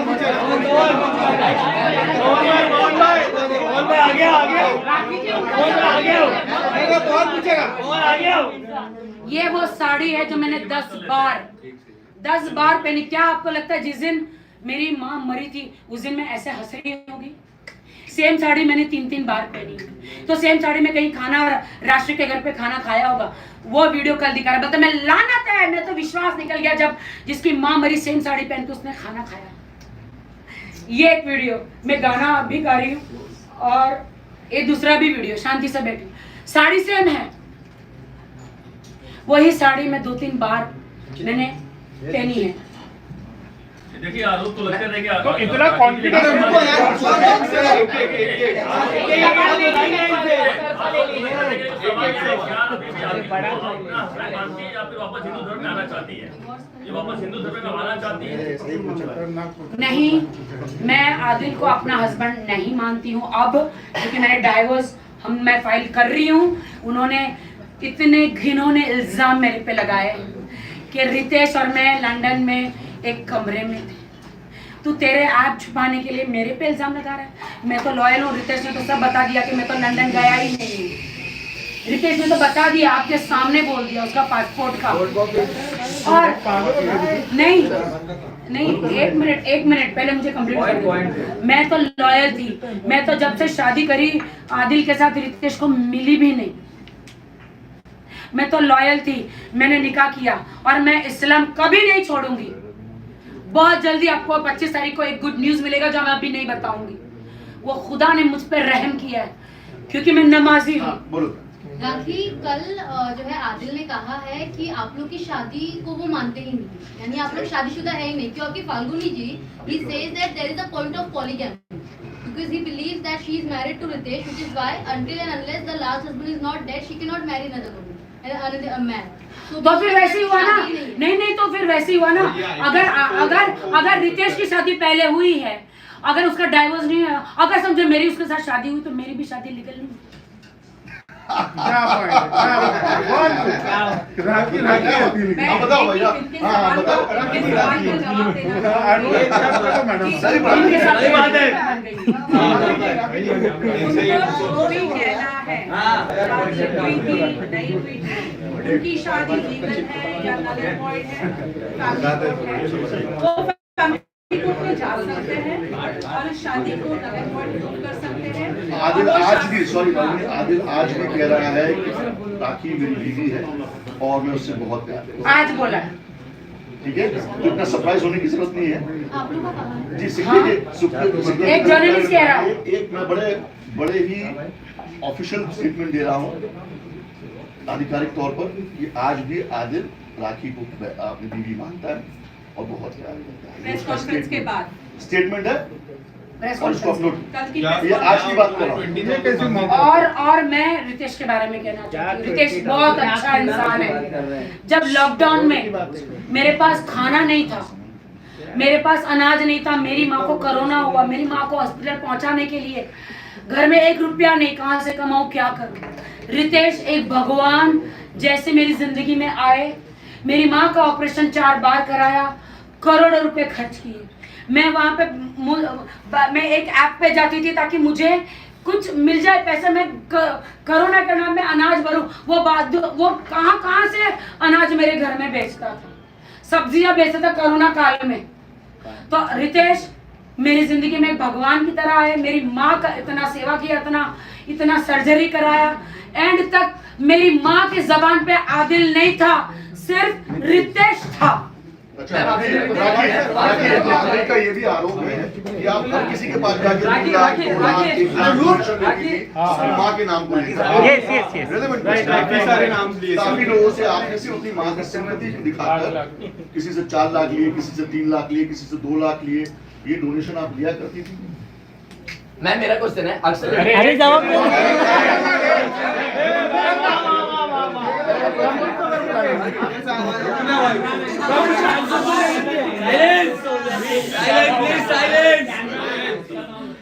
पूछेगा। ये वो साड़ी है जो मैंने 10 बार पहनी। क्या आपको लगता है जिस दिन मेरी माँ मरी थी उस दिन मैं ऐसे हंस रही होगी? सेम साड़ी मैंने 3 बार पहनी। तो सेम साड़ी में कहीं खाना, और राष्ट्र के घर पे खाना खाया होगा, वो वीडियो कल दिखा रहा। बता, मैं लानत है, मैं तो विश्वास निकल गया जब जिसकी माँ मरी सेम साड़ी पहन के उसने खाना खाया। ये एक वीडियो, मैं गाना भी गा रही हूँ, और एक दूसरा भी वीडियो, शांति से बैठी, साड़ी सेम है। वही साड़ी में 2-3 बार मैंने पहनी है। देखिए, आरोप तो लगते रहे तो इतना कॉन्फिडेंस नहीं, मैं आदिल को अपना हस्बैंड नहीं मानती हूँ अब, क्योंकि मैंने डाइवोर्स मैं फाइल कर रही हूँ। उन्होंने इतने घिनौने इल्जाम मेरे पे लगाए कि रितेश और मैं लंदन में एक कमरे में थे, तू तेरे ऐप छुपाने के लिए मेरे पे इल्जाम लगा रहा है। मैं तो लॉयल हूँ, रितेश ने तो सब बता दिया कि मैं तो लंदन गया ही नहीं। रितेश ने तो बता दिया, आपके सामने बोल दिया उसका पासपोर्ट का। और नहीं, एक मिनट पहले मुझे कंप्लीट कर। मैं तो लॉयल थी, मैं तो जब से शादी करी आदिल के साथ रितेश को मिली भी नहीं। मैं तो लॉयल थी, मैंने निकाह किया, और मैं इस्लाम कभी नहीं छोड़ूंगी। बहुत जल्दी आपको 25 तारीख को एक गुड न्यूज मिलेगा जो मैं अभी नहीं बताऊंगी। वो खुदा ने मुझ पर रहम किया है, क्योंकि मैं नमाजी हूँ। राखी कल जो है आदिल ने कहा है कि आप लोग की शादी को वो मानते ही नहीं, यानी आप लोग शादीशुदा है ही नहीं, क्योंकि फाल्गुनी जी he says that there is a point of polygamy because he believes that she is married to Ritesh, which is why until and unless the last husband is not dead she cannot marry another woman, another man. तो फिर वैसे ही हुआ ना, नहीं तो फिर वैसे ही हुआ ना, अगर रितेश की शादी पहले हुई है, अगर उसका डाइवोर्स नहीं है, अगर समझो मेरी उसके साथ शादी हुई तो मेरी भी शादी लीगल नहीं। बताओ भैया, हाँ बताओ। सही बात है। उनकी शादी लीगल है या नल वॉइड है, कोर्ट में जा सकते हैं और शादी को नल वॉइड कर सकते हैं। आदिल आज भी, सॉरी आदिल आज भी कह रहा है कि राखी मेरी बीवी है और मैं उससे बहुत प्यार करता हूं। आज बोला, ठीक है, तो इतना सरप्राइज होने की जरूरत नहीं है। आप लोग का कहा है जी सिक्योरिटी एक जर्नलिस्ट कह रहा है। एक मैं बड़े ही ऑफिशियल स्टेटमेंट दे रहा हूँ आधिकारिक तौर पर कि आज भी आदिल राखी को अपनी बीवी मानता है और बहुत प्यार करता है। प्रेस कॉन्फ्रेंस के बाद स्टेटमेंट है प्रेस और इसको अपलोड, कल की ये आज की बात कर रहा हूँ। और मैं रितेश के बारे में कहना चाहती हूँ, रितेश बहुत अच्छा इंसान है। जब लॉकडाउन में मेरे पास खाना नहीं था, मेरे पास अनाज नहीं था, मेरी माँ को कोरोना हुआ, मेरी माँ को हॉस्पिटल पहुंचाने के लिए घर में 1 रुपया नहीं, कहाँ से कमाऊं, क्या करूं। रितेश एक भगवान जैसे मेरी जिंदगी में आए, मेरी माँ का ऑपरेशन 4 बार कराया, करोड़ों रुपए खर्च किए। मैं वहाँ पे मैं एक ऐप पे जाती थी ताकि मुझे कुछ मिल जाए पैसे, मैं कोरोना के नाम में अनाज भरूं। वो कहाँ से अनाज मेरे घर में बेचता था, सब्जियां बेचता था कोरोना काल में। तो रितेश मेरी जिंदगी में एक भगवान की तरह है। मेरी माँ का इतना सेवा किया, इतना सर्जरी कराया, एंड तक मेरी माँ की जबान पे आदिल नहीं था, सिर्फ रितेश था। अच्छा, राखी का ये भी आरोप है कि आप हर किसी के पास जाके माँ के नाम को काफी सारे नाम लिए, काफी लोगों से आपने सिर्फ अपनी माँ का सहमति दिखाकर किसी से 4 लाख लिए, किसी से 3 लाख लिए, किसी से 2 लाख लिए, ये डोनेशन आप लिया करती थी? मैं मेरा क्वेश्चन है अक्सर अरे जवाब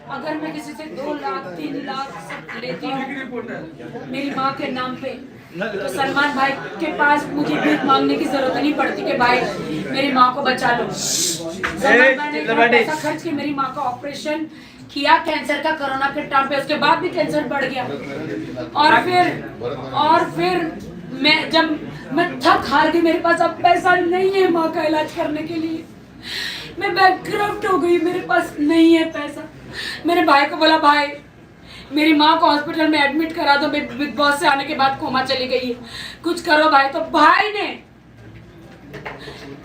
अगर मैं किसी से 2 लाख 3 लाख लेती हूँ मेरी माँ के नाम पे, तो सलमान भाई के पास मुझे भीख मांगने की जरूरत नहीं पड़ती कि भाई मेरी माँ को बचा लो। सलमान भाई ने इतना पैसा खर्च के मेरी माँ का ऑपरेशन किया कैंसर का, कोरोना के टाइम पे, उसके बाद भी कैंसर बढ़ गया। और फिर मैं थक हार गई, मेरे पास अब पैसा नहीं है माँ का इलाज करने के लिए, मैं बैंकक्रप्ट हो गई, मेरे पास नहीं है पैसा। मेरे भाई को बोला, भाई मेरी माँ को हॉस्पिटल में एडमिट करा दो, बिग बॉस से आने के बाद कोमा चली गई है, कुछ करो भाई। तो भाई ने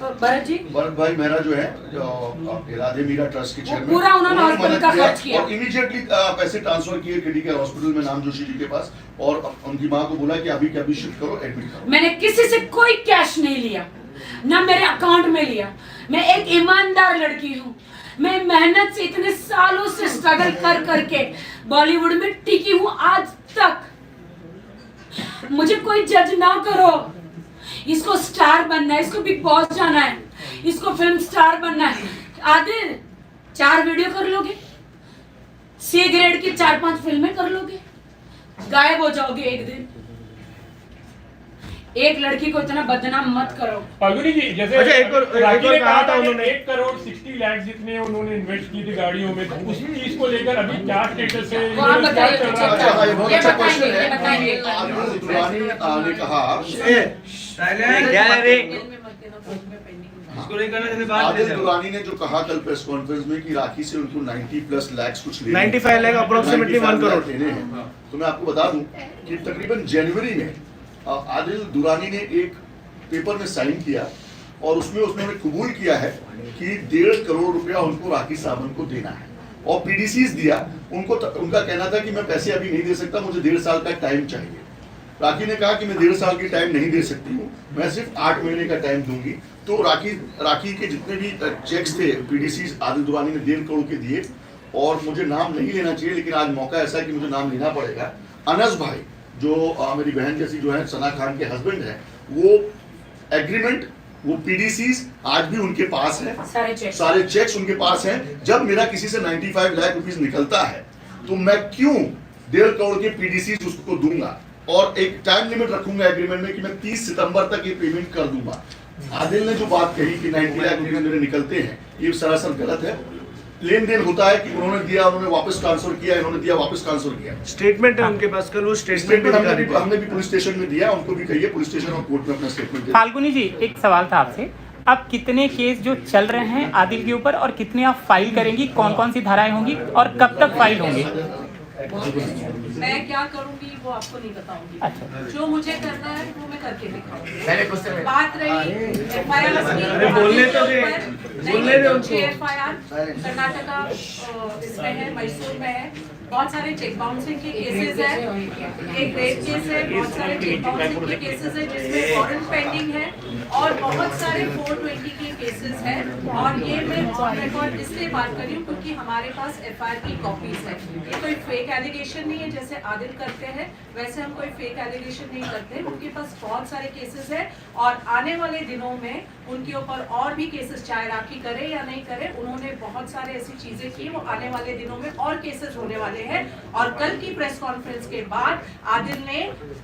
भरत भाई मेरा जो है राधे मीरा ट्रस्ट के चेयरमैन, पूरा उन्होंने हॉस्पिटल का खर्च किया और इमीडिएटली पैसे ट्रांसफर किए क्रिटिकल हॉस्पिटल में नाम जोशी जी के पास, और उनकी माँ को बोला कि अभी के अभी शिफ्ट करो, एडमिट करो। मैंने किसी से कोई कैश नहीं लिया, ना मेरे अकाउंट में लिया। मैं एक ईमानदार लड़की हूँ, मैं मेहनत से इतने सालों से स्ट्रगल कर करके बॉलीवुड में टिकी हूँ आज तक। मुझे कोई जज ना करो, इसको स्टार बनना है, इसको बिग बॉस जाना है, इसको फिल्म स्टार बनना है। आदिल 4 वीडियो कर लोगे, C ग्रेड की 4-5 फिल्में कर लोगे, गायब हो जाओगे एक दिन। एक लड़की को इतना बदनाम मत करो। फाल्गुनी जी, जैसे अच्छा, एक और कहा था उन्होंने 1 करोड़ 60 लाख जितने उन्होंने इन्वेस्ट की थी गाड़ियों में, तो उस चीज को लेकर अभी क्या स्टेटस है? वो आप बताइए, अच्छा, ये बहुत अच्छा क्वेश्चन ये है। बताइए। आदिल दुरानी ने कहा, आदिल दुरानी ने जो कहा कल प्रेस कॉन्फ्रेंस में कि राखी से उनको 90+ लाख कुछ 95 लाख अप्रोक्सीमेटली 1 करोड़ लेने हैं, तो मैं आपको बता दूं कि तकरीबन जनवरी में आदिल दुरानी ने एक पेपर में साइन किया और उसमें उन्होंने कबूल किया है कि 1.5 करोड़ रुपया उनको राखी सावंत को देना है, और पीडीसीज दिया उनको। उनका कहना था कि मैं पैसे अभी नहीं दे सकता, मुझे 1.5 साल का टाइम चाहिए। राखी ने कहा कि मैं 1.5 साल की टाइम नहीं दे सकती हूँ, मैं सिर्फ 8 महीने का टाइम दूंगी। तो राखी के जितने भी चेक्स थे पीडीसी आदिल दुरानी ने 1.5 करोड़ के दिए, और मुझे नाम नहीं लेना चाहिए लेकिन आज मौका ऐसा है कि मुझे नाम लेना पड़ेगा। अनस भाई जो मेरी बहन जैसी जो है सना खान के हस्बैंड है, वो एग्रीमेंट, वो पीडीसीज आज भी उनके पास है, सारे चेक्स उनके पास हैं। जब मेरा किसी से 95 लाख रुपीस निकलता है तो मैं क्यों 1.5 करोड़ के पीडीसीज उसको दूंगा, और एक टाइम लिमिट रखूंगा एग्रीमेंट में कि मैं 30 सितंबर तक ये पेमेंट कर दूंगा। आदिल ने जो बात कही कि 90 लाख रुपए मेरे निकलते हैं, ये सरासर गलत है। लेन देन होता है कि उन्होंने दिया, उन्होंने वापस ट्रांसफर किया, इन्होंने दिया वापस ट्रांसफर किया। स्टेटमेंट है उनके पास, कल वो स्टेटमेंट हमने भी पुलिस स्टेशन में दिया, उनको भी कहिए पुलिस स्टेशन और कोर्ट में अपना स्टेटमेंट दिया। फाल्गुनी जी, एक सवाल था आपसे, अब कितने केस जो चल रहे हैं आदिल के ऊपर और कितने आप फाइल करेंगी, कौन कौन सी धाराएं होंगी और कब तक फाइल होंगी? मैं क्या करूंगी वो आपको नहीं बताऊंगी। अच्छा। जो मुझे करना है वो मैं करके दिखाऊंगी। बात रही FIR की, बोलने तो दे, बोलने दे उनको। FIR कर्नाटका इसमें है, मैसूर में है, बहुत सारे चेक बाउंसिंग के केसेस है, एक रेप केस है, बहुत सारे चेक बाउंसिंग के केसेस है जिसमें वारंट पेंडिंग है, और बहुत सारे 420 के केसेस है। और ये मैं ऑन रिकॉर्ड इसलिए बात कर रही हूँ क्योंकि हमारे पास FIR की कॉपीज है। ये कोई फेक एलिगेशन नहीं है जैसे आदिल करते हैं, वैसे हम कोई फेक एलिगेशन नहीं करते। उनके पास बहुत सारे केसेस है और आने वाले दिनों में उनके ऊपर और भी केसेस, चाहे राखी करे या नहीं करे, उन्होंने बहुत सारे ऐसी चीजें की, वो आने वाले दिनों में और केसेस होने वाले हैं। और कल की प्रेस कॉन्फ्रेंस के बाद आदिल ने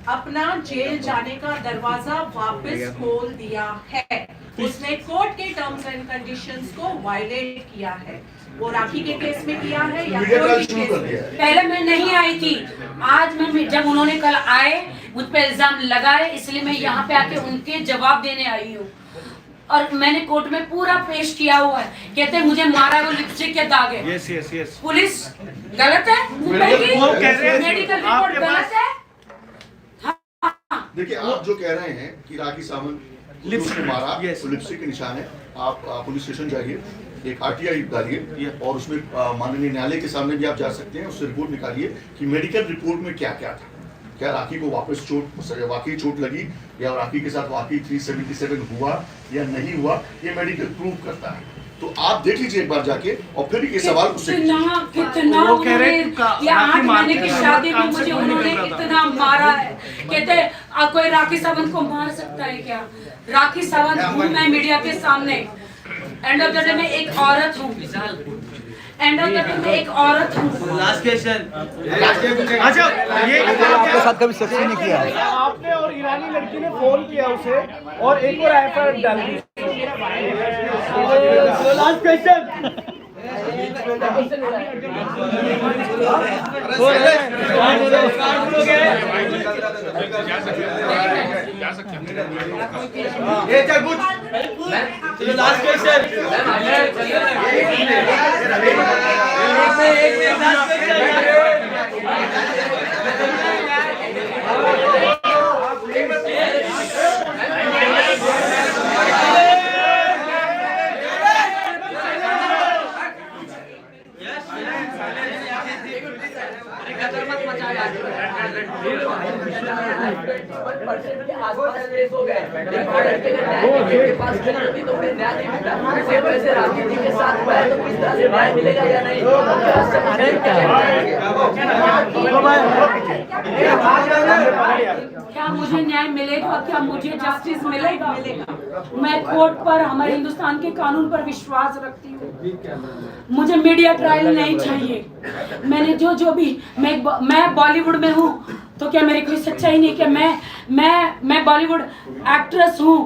अपना जेल जाने का दरवाजा वापस खोल दिया है। उसने कोर्ट के टर्म्स एंड कंडीशंस को वायलेट किया है। वो राखी के केस में किया है या कोई भी केस में। पहले मैं नहीं आई थी, आज मैं, जब उन्होंने कल आए मुझ पे इल्जाम लगाए, इसलिए मैं यहाँ पे आके उनके जवाब देने आई हूँ। और मैंने कोर्ट में पूरा पेश किया हुआ है। कहते हैं मुझे मारा, वो लिपस्टिक के दाग है। Yes yes yes. पुलिस गलत है, मेडिकल रिपोर्ट गलत है। देखिए आप जो कह रहे हैं कि राखी सावंत लिपस्टिक मारा, तो लिपस्टिक के निशान है। आप पुलिस स्टेशन जाइए, एक RTI डालिए और उसमें माननीय न्यायालय के सामने भी आप जा सकते हैं, उससे रिपोर्ट निकालिए कि मेडिकल रिपोर्ट में क्या क्या था, क्या राखी को वापस वाकई चोट लगी या राखी के साथ वाकई 377 हुआ या नहीं हुआ, ये मेडिकल प्रूव करता है। तो आप देख लीजिए एक बार जाके और फिर ये सवाल उससे कितना वो कह रहे या 8 महीने की शादी में मुझे उन्होंने इतना मारा है। कहते कोई राखी सावंत को मार सकता है क्या? राखी सावंत हूँ मैं मीडिया के सामने। एंड ऑफ द डे में एक औरत हूँ, एंड ऑफ द डे में एक औरत हूँ। Last question. अच्छा, ये आपके साथ कभी सेक्स नहीं किया? आपने और ईरानी लड़की ने फोन किया उसे और एक और FIR डाल दी। Last question. ये चल पूछ। Last question. क्या मुझे न्याय मिलेगा? क्या मुझे जस्टिस मिलेगा? मैं कोर्ट पर, हमारे हिंदुस्तान के कानून पर विश्वास रखती हूँ। मुझे मीडिया ट्रायल नहीं चाहिए। मैंने जो भी मैं बॉलीवुड में हूँ तो क्या मेरी कोई सच्चाई नहीं? क्या मैं बॉलीवुड एक्ट्रेस हूँ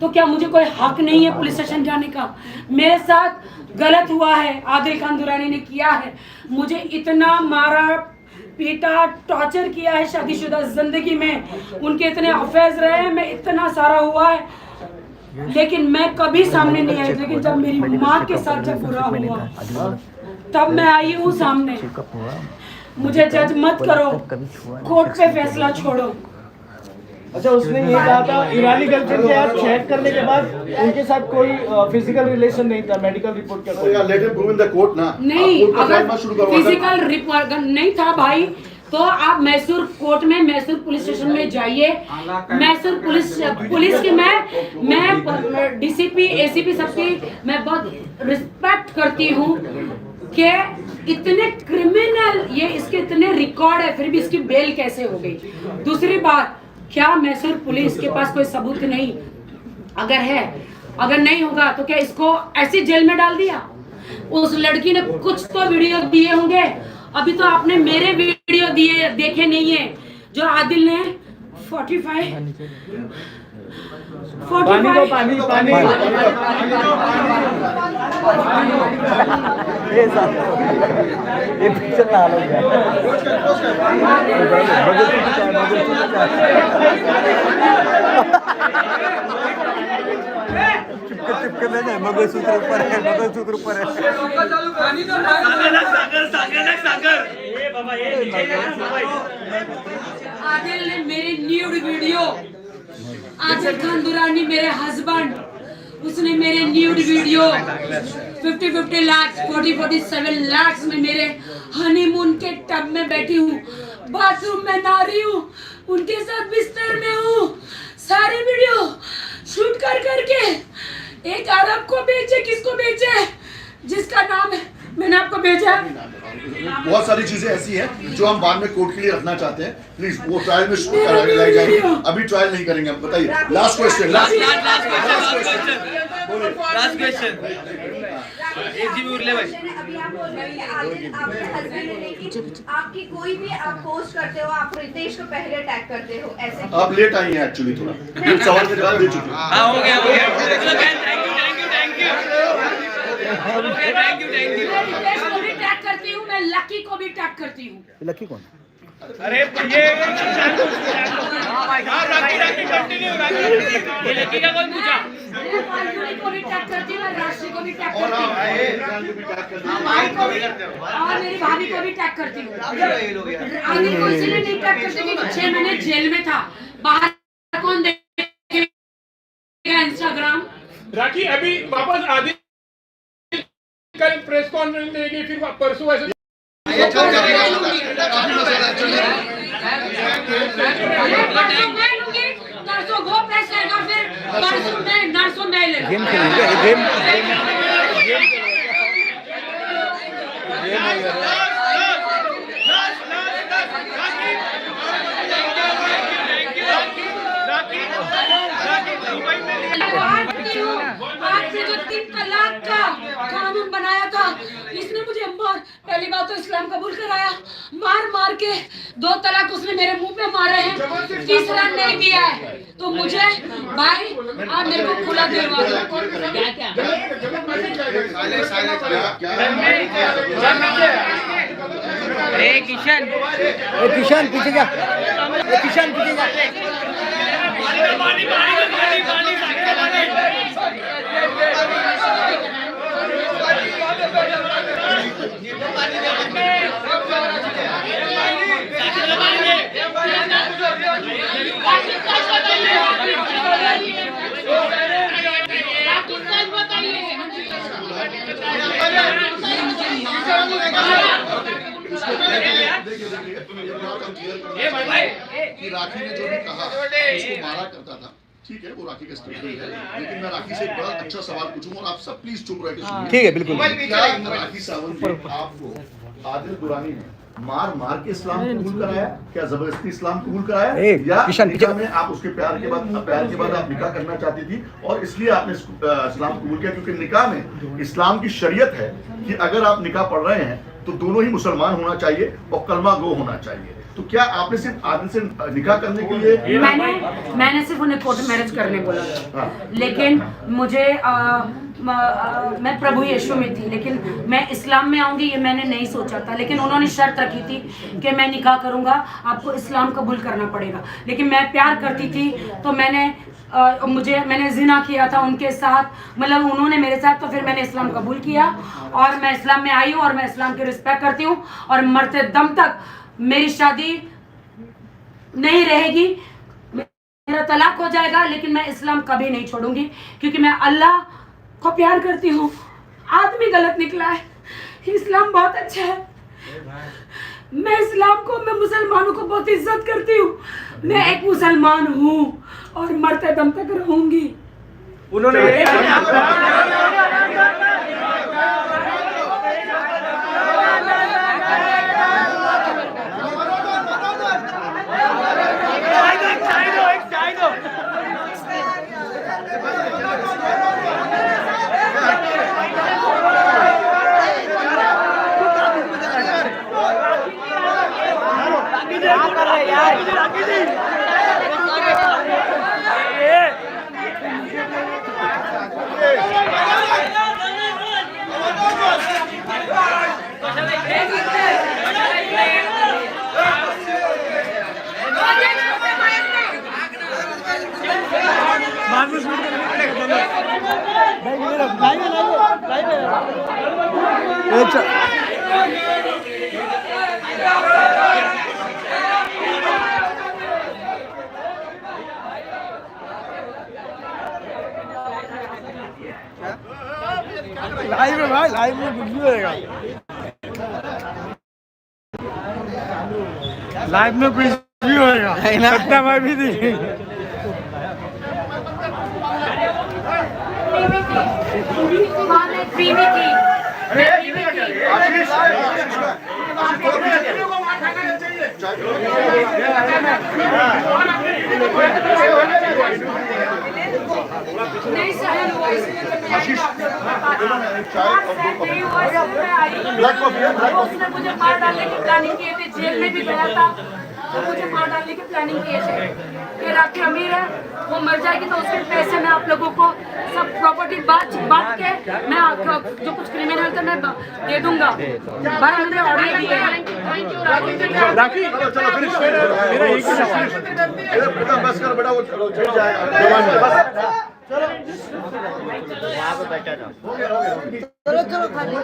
तो क्या मुझे कोई हक नहीं है पुलिस स्टेशन जाने का? मेरे साथ गलत हुआ है, आदिल खान दुरानी ने किया है। मुझे इतना मारा पीटा, टॉर्चर किया है शादीशुदा जिंदगी में, उनके इतने अफेयर्स रहे हैं, मैं इतना सारा हुआ है, लेकिन मैं कभी सामने नहीं आई। लेकिन जब मेरी माँ के साथ जब बुरा हुआ तब मैं आई हूँ सामने। मुझे जज मत करो, कोर्ट पे फैसला छोड़ो। अच्छा, उसने ये कहा था ईरानी गर्लफ्रेंड के साथ चैट करने के बाद उनके साथ कोई फिजिकल रिलेशन नहीं था, मेडिकल रिपोर्ट क्या? Let him prove in the court ना। नहीं, अगर फिजिकल रिपोर्ट नहीं था भाई, तो आप मैसूर कोर्ट में, मैसूर पुलिस स्टेशन में जाइए। मैसूर पुलिस की मैं डीसीपी एसीपी सबकी मैं बहुत रिस्पेक्ट करती हूँ कि इतने क्रिमिनल, ये इसके इतने रिकॉर्ड है, फिर भी इसकी बेल कैसे हो गई। दूसरी बात, क्या मैसूर पुलिस के पास कोई सबूत नहीं? अगर है, अगर नहीं होगा तो क्या इसको ऐसी जेल में डाल दिया? उस लड़की ने कुछ तो वीडियो दिए होंगे। अभी तो आपने मेरे वीडियो दिए देखे नहीं है, जो आदिल ने 45 पानी ये पिक्चर ना लो चिपके ले जाए। मंगलसूत्र ऊपर है, मंगलसूत्र ऊपर है। आदिल ने मेरी न्यूड वीडियो, आदिल खान दुरानी मेरे हस्बैंड, उसने मेरे न्यूड वीडियो 50 लाख 47 लाख में मेरे हनीमून के टब में बैठी हूँ, बाथरूम में नहा रही हूँ, उनके साथ बिस्तर में हूँ, सारे वीडियो शूट कर करके एक अरब को बेचे। किसको बेचे? जिसका नाम है मैंने आपको भेजा। बहुत सारी चीजें ऐसी हैं जो हम बाद में कोर्ट के लिए रखना चाहते हैं। प्लीज वो ट्रायल में लाई जाएगी, अभी ट्रायल नहीं करेंगे। हम बताइए, लास्ट क्वेश्चन। अभी आप बोल रहे हैं कि आदिल आपके हस्बैंड है, लेकिन आपकी कोई भी आप पोस्ट करते हो, आप रितेश को पहले टैग करते हो, ऐसे आप लेट आई हैं एक्चुअली, थोड़ा सवाल के जवाब दे चुके हैं। हो गया थैंक यू। मैं रितेश को भी टैग करती हूँ, मैं लकी को भी टैग करती हूँ। लकी कौन? अरे ये राखी कंटिन्यू, ये लकी का कौन पूछा? मैं फाल्गुनी को भी टैग करती हूँ, मैं राशि को भी टैग करती हूँ, भाई को भी, और मेरी भाभी को भी टैग करती हूँ। आदिल को इसलिए नहीं टैग करती क्योंकि 6 महीने जेल में था, बाहर कौन देखेगा इंस्टाग्राम। राखी अभी वापस आदिल कल प्रेस कॉन्फ्रेंस देगी, फिर परसों ऐसे नर्सों वो प्रेस करेगा, फिर परसों मैं नर्सों मैं ले गेम खेलेंगे, आज से जो 3 तलाक का कानून बनाया था, इसने मुझे पहली बात तो इस्लाम कबूल कराया, मार के 2 तलाक उसने मेरे मुंह पे मारे हैं, तीसरा नहीं दिया है। तो मुझे भाई आप मेरे को खुला दिलवा दो। किशन पीछे जा, किशन पीछे जा। कि राखी ने जो भी कहा उसको मारा करता था, ठीक है, वो राखी का स्टेटमेंट है, लेकिन मैं राखी से एक बड़ा अच्छा सवाल पूछूंगा और आप सब प्लीज चुप रह के सुनिए। ठीक है, बिल्कुल। क्या राखी सावंत ने आपको आदिल दुरानी ने मार के इस्लाम कबूल कराया? क्या जबरदस्ती इस्लाम कबूल कराया, या निकाह में आप उसके प्यार के बाद आप निकाह करना चाहती थी और इसलिए आपने इस्लाम कबूल किया? क्योंकि निकाह में इस्लाम की शरीयत है कि अगर आप निकाह पढ़ रहे हैं तो दोनों ही मुसलमान होना चाहिए और कलमा गो होना चाहिए। तो क्या आपने सिर्फ आदिल से निकाह करने के लिए? मैंने सिर्फ उन्हें कोर्ट मैरिज करने बोला था, लेकिन मुझे मैं प्रभु यीशु में थी, लेकिन मैं इस्लाम में आऊंगी ये मैंने नहीं सोचा था। लेकिन उन्होंने शर्त रखी थी कि मैं निकाह करूंगा, आपको इस्लाम कबूल करना पड़ेगा। लेकिन मैं प्यार करती थी तो मैंने जिना किया था उनके साथ, मतलब उन्होंने मेरे साथ, तो फिर मैंने इस्लाम कबूल किया और मैं इस्लाम में आई हूँ और मैं इस्लाम की रिस्पेक्ट करती हूँ और मरते दम तक मेरी शादी नहीं रहेगी, मेरा तलाक हो जाएगा, लेकिन मैं इस्लाम कभी नहीं छोड़ूंगी क्योंकि मैं अल्लाह को प्यार करती हूँ। आदमी गलत निकला है, इस्लाम बहुत अच्छा है। मैं इस्लाम को, मैं मुसलमानों को बहुत इज्जत करती हूँ। मैं एक मुसलमान हूँ और मरते दम तक रहूंगी। उन्होंने लाइव में भाई, लाइव में कुछ भी होएगा, लाइव में कुछ भी होएगा, सत्ता भाई भी थी। नहीं सहन हुआ, इसलिए तो मैं उसने मुझे मार डालने की प्लानिंग किए थे, जेल में भी गया था तो मुझे मार डालने की प्लानिंग किए थे कि राखी अमीर है, वो मर जाएगी तो उसके पैसे मैं आप लोगों को सब प्रॉपर्टी बांट के मैं आपको जो कुछ क्रिमिनल थे मैं दे दूंगा। भाई मुझे ऑर्डर दिए हैं। राखी चलो फिनिश, मेरा एक ही सवाल, बस कर बेटा, वो चढ़ जाएगा। चलो चलो खाली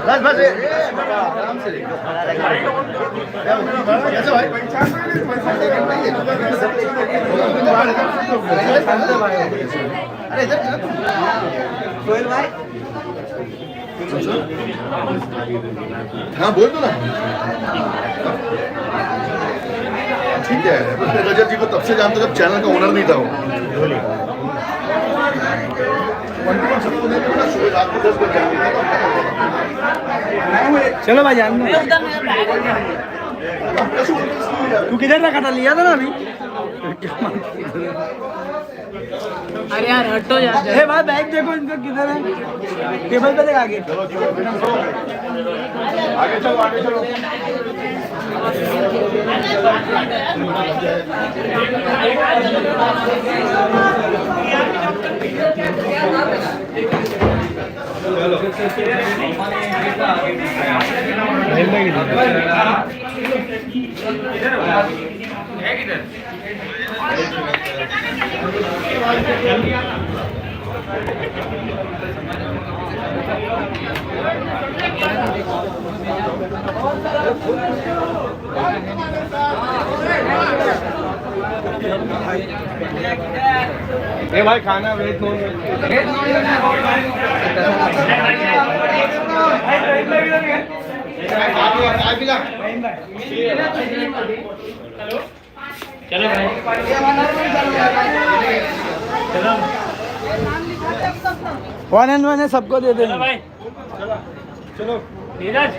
बस बस आराम से अरे इधर सोहेल भाई, हाँ बोल दो ना। ठीक है, मैं रजत जी को तब से जानता जब चैनल का ओनर नहीं था वो। चलो भाई जान, तू किधर रखा था, लिया था ना अभी। अरे यार हटो यार। ए भाई बैग देखो इनका किधर है, टेबल पे देख आगे। आगे चलो, आगे चलो। ए भाई खाना वेट नॉन चलो भाई, चलो वन एंड वन है, सबको दे देंगे भाई, चलो नीरज